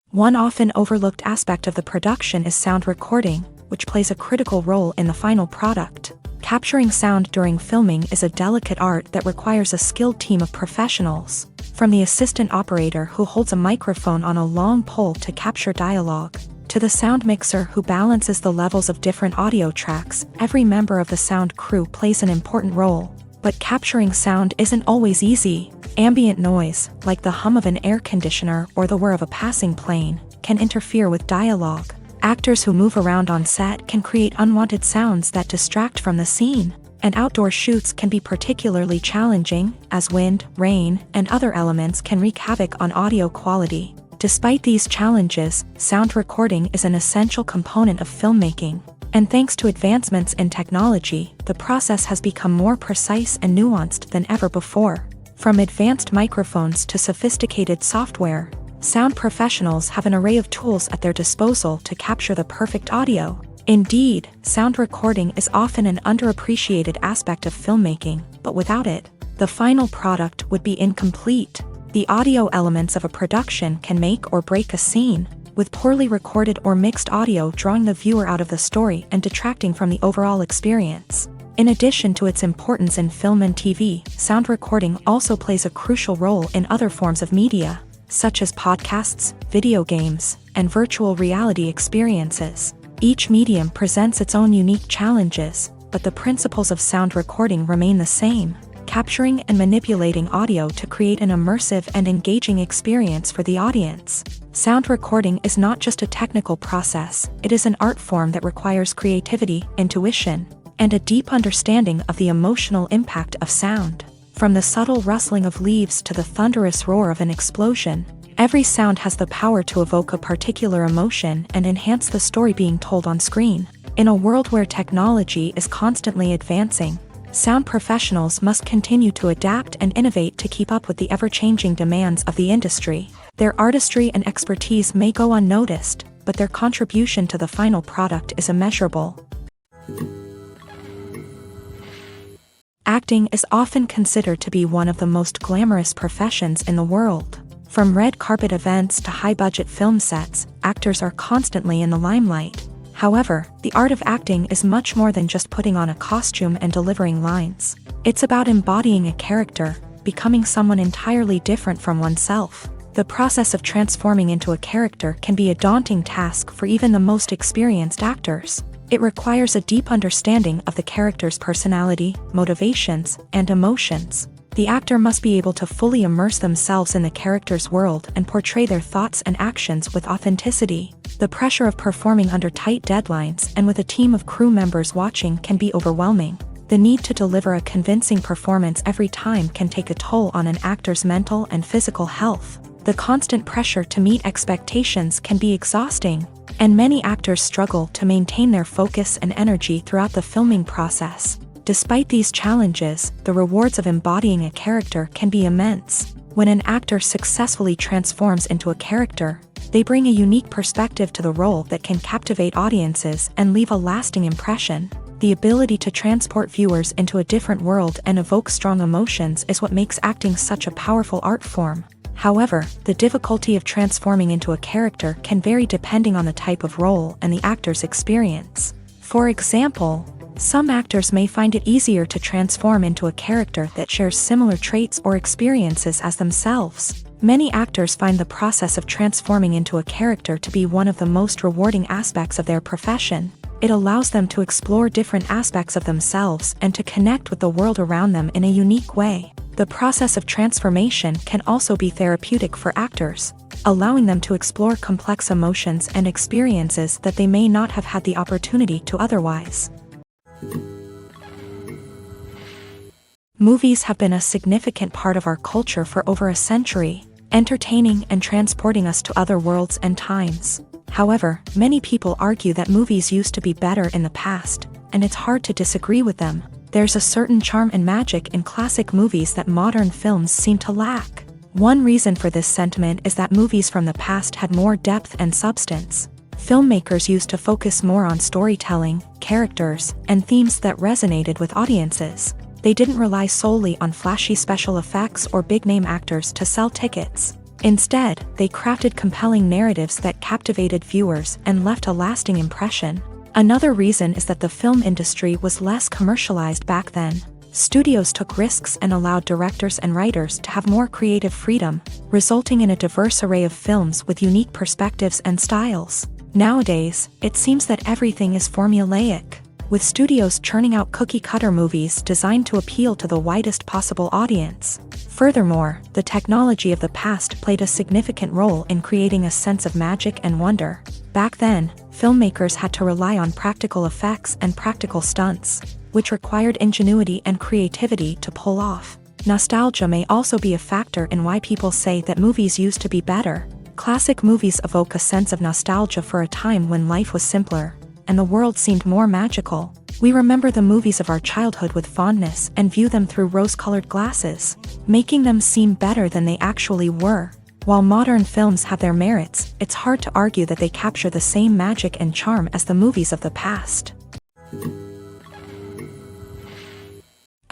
One often overlooked aspect of the production is sound recording, which plays a critical role in the final product. Capturing sound during filming is a delicate art that requires a skilled team of professionals, from the assistant operator who holds a microphone on a long pole to capture dialogue, to the sound mixer who balances the levels of different audio tracks. Every member of the sound crew plays an important role. But capturing sound isn't always easy. Ambient noise, like the hum of an air conditioner or the whir of a passing plane, can interfere with dialogue. Actors who move around on set can create unwanted sounds that distract from the scene. And outdoor shoots can be particularly challenging, as wind, rain, and other elements can wreak havoc on audio quality. Despite these challenges, sound recording is an essential component of filmmaking. And thanks to advancements in technology, the process has become more precise and nuanced than ever before. From advanced microphones to sophisticated software, sound professionals have an array of tools at their disposal to capture the perfect audio. Indeed, sound recording is often an underappreciated aspect of filmmaking, but without it, the final product would be incomplete. The audio elements of a production can make or break a scene, with poorly recorded or mixed audio drawing the viewer out of the story and detracting from the overall experience. In addition to its importance in film and TV, sound recording also plays a crucial role in other forms of media, such as podcasts, video games, and virtual reality experiences. Each medium presents its own unique challenges, but the principles of sound recording remain the same: capturing and manipulating audio to create an immersive and engaging experience for the audience. Sound recording is not just a technical process, it is an art form that requires creativity, intuition, and a deep understanding of the emotional impact of sound. From the subtle rustling of leaves to the thunderous roar of an explosion, every sound has the power to evoke a particular emotion and enhance the story being told on screen. In a world where technology is constantly advancing, sound professionals must continue to adapt and innovate to keep up with the ever-changing demands of the industry. Their artistry and expertise may go unnoticed, but their contribution to the final product is immeasurable. Acting is often considered to be one of the most glamorous professions in the world. From red carpet events to high-budget film sets, actors are constantly in the limelight. However, the art of acting is much more than just putting on a costume and delivering lines. It's about embodying a character, becoming someone entirely different from oneself. The process of transforming into a character can be a daunting task for even the most experienced actors. It requires a deep understanding of the character's personality, motivations, and emotions. The actor must be able to fully immerse themselves in the character's world and portray their thoughts and actions with authenticity. The pressure of performing under tight deadlines and with a team of crew members watching can be overwhelming. The need to deliver a convincing performance every time can take a toll on an actor's mental and physical health. The constant pressure to meet expectations can be exhausting, and many actors struggle to maintain their focus and energy throughout the filming process. Despite these challenges, the rewards of embodying a character can be immense. When an actor successfully transforms into a character, they bring a unique perspective to the role that can captivate audiences and leave a lasting impression. The ability to transport viewers into a different world and evoke strong emotions is what makes acting such a powerful art form. However, the difficulty of transforming into a character can vary depending on the type of role and the actor's experience. For example, some actors may find it easier to transform into a character that shares similar traits or experiences as themselves. Many actors find the process of transforming into a character to be one of the most rewarding aspects of their profession. It allows them to explore different aspects of themselves and to connect with the world around them in a unique way. The process of transformation can also be therapeutic for actors, allowing them to explore complex emotions and experiences that they may not have had the opportunity to otherwise. Movies have been a significant part of our culture for over a century, entertaining and transporting us to other worlds and times. However, many people argue that movies used to be better in the past, and it's hard to disagree with them. There's a certain charm and magic in classic movies that modern films seem to lack. One reason for this sentiment is that movies from the past had more depth and substance. Filmmakers used to focus more on storytelling, characters, and themes that resonated with audiences. They didn't rely solely on flashy special effects or big-name actors to sell tickets. Instead, they crafted compelling narratives that captivated viewers and left a lasting impression. Another reason is that the film industry was less commercialized back then. Studios took risks and allowed directors and writers to have more creative freedom, resulting in a diverse array of films with unique perspectives and styles. Nowadays, it seems that everything is formulaic, with studios churning out cookie-cutter movies designed to appeal to the widest possible audience. Furthermore, the technology of the past played a significant role in creating a sense of magic and wonder. Back then, filmmakers had to rely on practical effects and practical stunts, which required ingenuity and creativity to pull off. Nostalgia may also be a factor in why people say that movies used to be better. Classic movies evoke a sense of nostalgia for a time when life was simpler, and the world seemed more magical. We remember the movies of our childhood with fondness and view them through rose-colored glasses, making them seem better than they actually were. While modern films have their merits, it's hard to argue that they capture the same magic and charm as the movies of the past.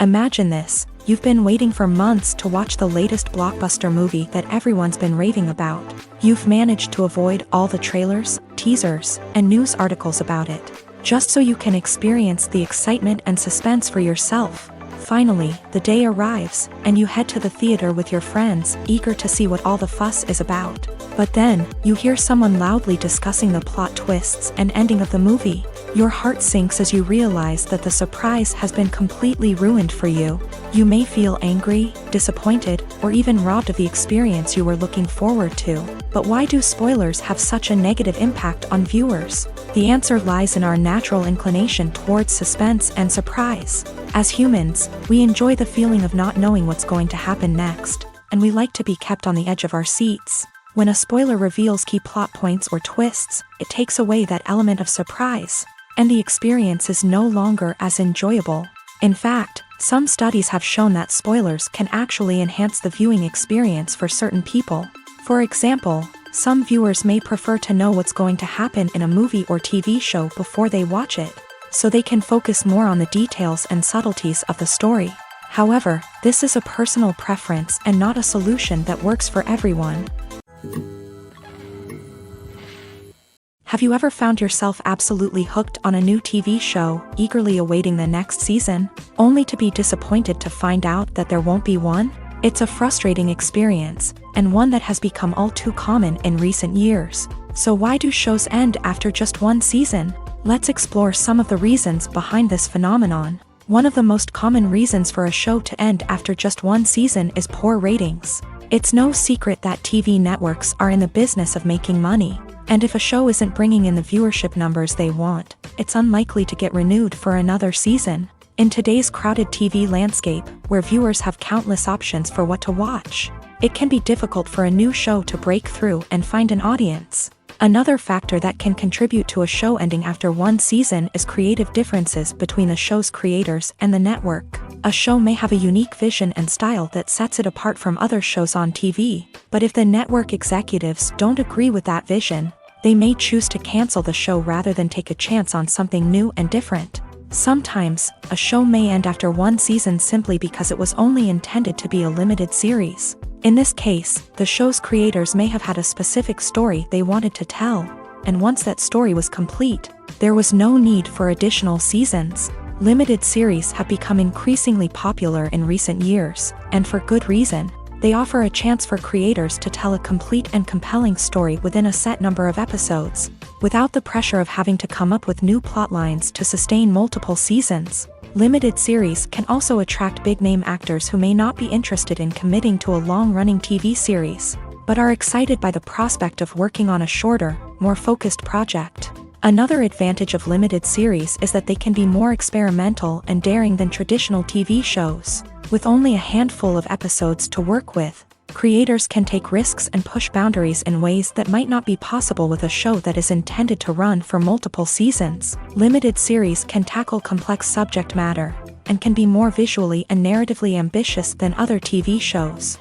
Imagine this: you've been waiting for months to watch the latest blockbuster movie that everyone's been raving about. You've managed to avoid all the trailers, teasers, and news articles about it, just so you can experience the excitement and suspense for yourself. Finally, the day arrives, and you head to the theater with your friends, eager to see what all the fuss is about. But then, you hear someone loudly discussing the plot twists and ending of the movie. Your heart sinks as you realize that the surprise has been completely ruined for you. You may feel angry, disappointed, or even robbed of the experience you were looking forward to. But why do spoilers have such a negative impact on viewers? The answer lies in our natural inclination towards suspense and surprise. As humans, we enjoy the feeling of not knowing what's going to happen next, and we like to be kept on the edge of our seats. When a spoiler reveals key plot points or twists, it takes away that element of surprise, and the experience is no longer as enjoyable. In fact, some studies have shown that spoilers can actually enhance the viewing experience for certain people. For example, some viewers may prefer to know what's going to happen in a movie or TV show before they watch it, so they can focus more on the details and subtleties of the story. However, this is a personal preference and not a solution that works for everyone. Have you ever found yourself absolutely hooked on a new TV show, eagerly awaiting the next season, only to be disappointed to find out that there won't be one? It's a frustrating experience, and one that has become all too common in recent years. So why do shows end after just one season? Let's explore some of the reasons behind this phenomenon. One of the most common reasons for a show to end after just one season is poor ratings. It's no secret that TV networks are in the business of making money, and if a show isn't bringing in the viewership numbers they want, it's unlikely to get renewed for another season. In today's crowded TV landscape, where viewers have countless options for what to watch, it can be difficult for a new show to break through and find an audience. Another factor that can contribute to a show ending after one season is creative differences between the show's creators and the network. A show may have a unique vision and style that sets it apart from other shows on TV, but if the network executives don't agree with that vision, they may choose to cancel the show rather than take a chance on something new and different. Sometimes, a show may end after one season simply because it was only intended to be a limited series. In this case, the show's creators may have had a specific story they wanted to tell, and once that story was complete, there was no need for additional seasons. Limited series have become increasingly popular in recent years, and for good reason. They offer a chance for creators to tell a complete and compelling story within a set number of episodes, without the pressure of having to come up with new plotlines to sustain multiple seasons. Limited series can also attract big-name actors who may not be interested in committing to a long-running TV series, but are excited by the prospect of working on a shorter, more focused project. Another advantage of limited series is that they can be more experimental and daring than traditional TV shows. With only a handful of episodes to work with, creators can take risks and push boundaries in ways that might not be possible with a show that is intended to run for multiple seasons. Limited series can tackle complex subject matter, and can be more visually and narratively ambitious than other TV shows.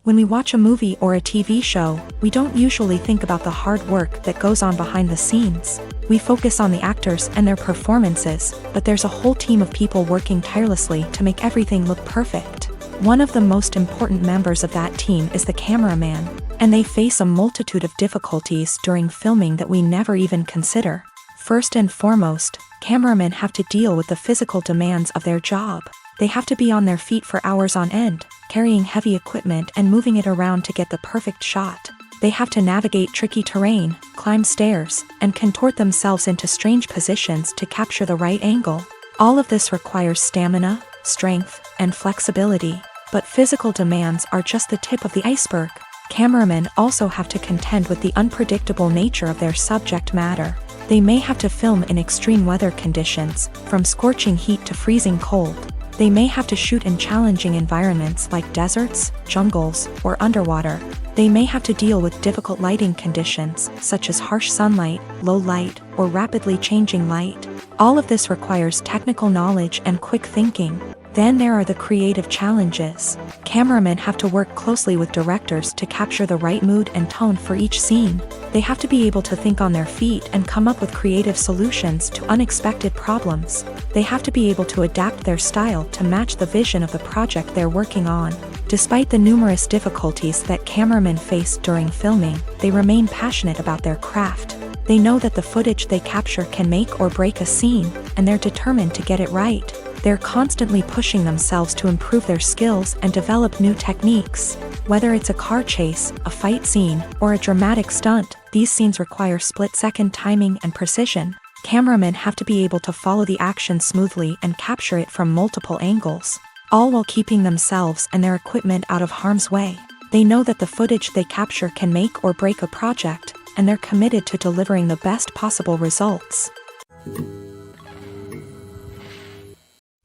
When we watch a movie or a TV show, we don't usually think about the hard work that goes on behind the scenes. We focus on the actors and their performances, but there's a whole team of people working tirelessly to make everything look perfect. One of the most important members of that team is the cameraman, and they face a multitude of difficulties during filming that we never even consider. First and foremost, cameramen have to deal with the physical demands of their job. They have to be on their feet for hours on end, carrying heavy equipment and moving it around to get the perfect shot. They have to navigate tricky terrain, climb stairs, and contort themselves into strange positions to capture the right angle. All of this requires stamina, strength, and flexibility. But physical demands are just the tip of the iceberg. Cameramen also have to contend with the unpredictable nature of their subject matter. They may have to film in extreme weather conditions, from scorching heat to freezing cold. They may have to shoot in challenging environments like deserts, jungles, or underwater. They may have to deal with difficult lighting conditions, such as harsh sunlight, low light, or rapidly changing light. All of this requires technical knowledge and quick thinking. Then there are the creative challenges. Cameramen have to work closely with directors to capture the right mood and tone for each scene. They have to be able to think on their feet and come up with creative solutions to unexpected problems. They have to be able to adapt their style to match the vision of the project they're working on. Despite the numerous difficulties that cameramen face during filming, they remain passionate about their craft. They know that the footage they capture can make or break a scene, and they're determined to get it right. They're constantly pushing themselves to improve their skills and develop new techniques. Whether it's a car chase, a fight scene, or a dramatic stunt, these scenes require split-second timing and precision. Cameramen have to be able to follow the action smoothly and capture it from multiple angles, all while keeping themselves and their equipment out of harm's way. They know that the footage they capture can make or break a project, and they're committed to delivering the best possible results.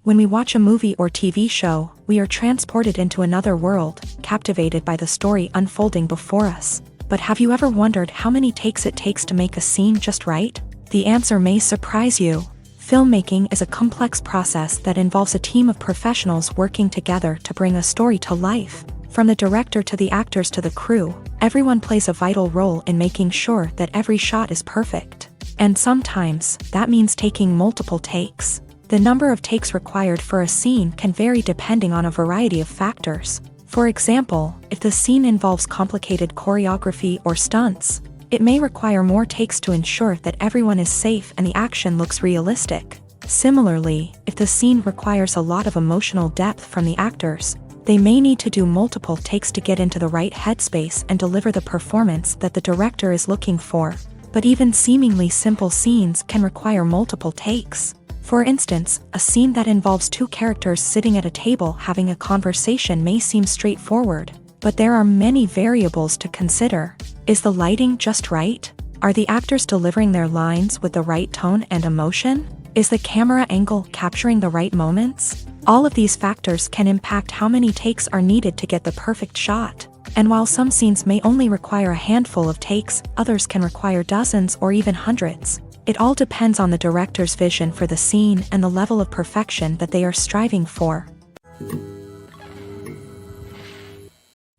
When we watch a movie or TV show, we are transported into another world, captivated by the story unfolding before us. But have you ever wondered how many takes it takes to make a scene just right? The answer may surprise you. Filmmaking is a complex process that involves a team of professionals working together to bring a story to life. From the director to the actors to the crew, everyone plays a vital role in making sure that every shot is perfect. And sometimes, that means taking multiple takes. The number of takes required for a scene can vary depending on a variety of factors. For example, if the scene involves complicated choreography or stunts, it may require more takes to ensure that everyone is safe and the action looks realistic. Similarly, if the scene requires a lot of emotional depth from the actors, they may need to do multiple takes to get into the right headspace and deliver the performance that the director is looking for. But even seemingly simple scenes can require multiple takes. For instance, a scene that involves two characters sitting at a table having a conversation may seem straightforward, but there are many variables to consider. Is the lighting just right? Are the actors delivering their lines with the right tone and emotion? Is the camera angle capturing the right moments? All of these factors can impact how many takes are needed to get the perfect shot. And while some scenes may only require a handful of takes, others can require dozens or even hundreds. It all depends on the director's vision for the scene and the level of perfection that they are striving for.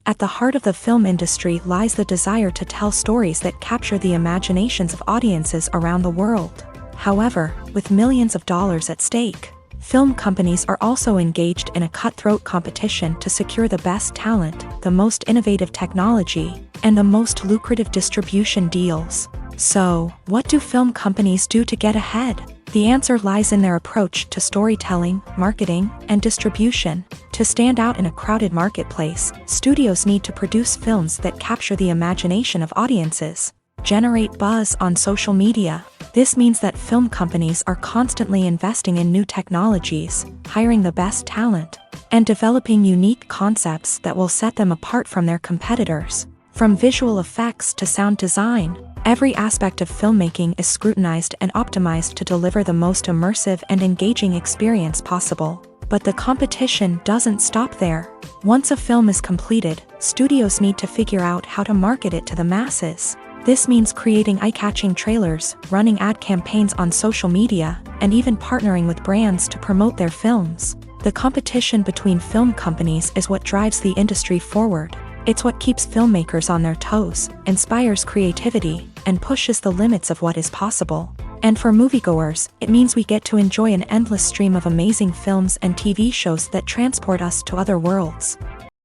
At the heart of the film industry lies the desire to tell stories that capture the imaginations of audiences around the world. However, with millions of dollars at stake, film companies are also engaged in a cutthroat competition to secure the best talent, the most innovative technology, and the most lucrative distribution deals. So, what do film companies do to get ahead? The answer lies in their approach to storytelling, marketing, and distribution. To stand out in a crowded marketplace, studios need to produce films that capture the imagination of audiences, generate buzz on social media. This means that film companies are constantly investing in new technologies, hiring the best talent, and developing unique concepts that will set them apart from their competitors. From visual effects to sound design, every aspect of filmmaking is scrutinized and optimized to deliver the most immersive and engaging experience possible. But the competition doesn't stop there. Once a film is completed, studios need to figure out how to market it to the masses. This means creating eye-catching trailers, running ad campaigns on social media, and even partnering with brands to promote their films. The competition between film companies is what drives the industry forward. It's what keeps filmmakers on their toes, inspires creativity, and pushes the limits of what is possible. And for moviegoers, it means we get to enjoy an endless stream of amazing films and TV shows that transport us to other worlds.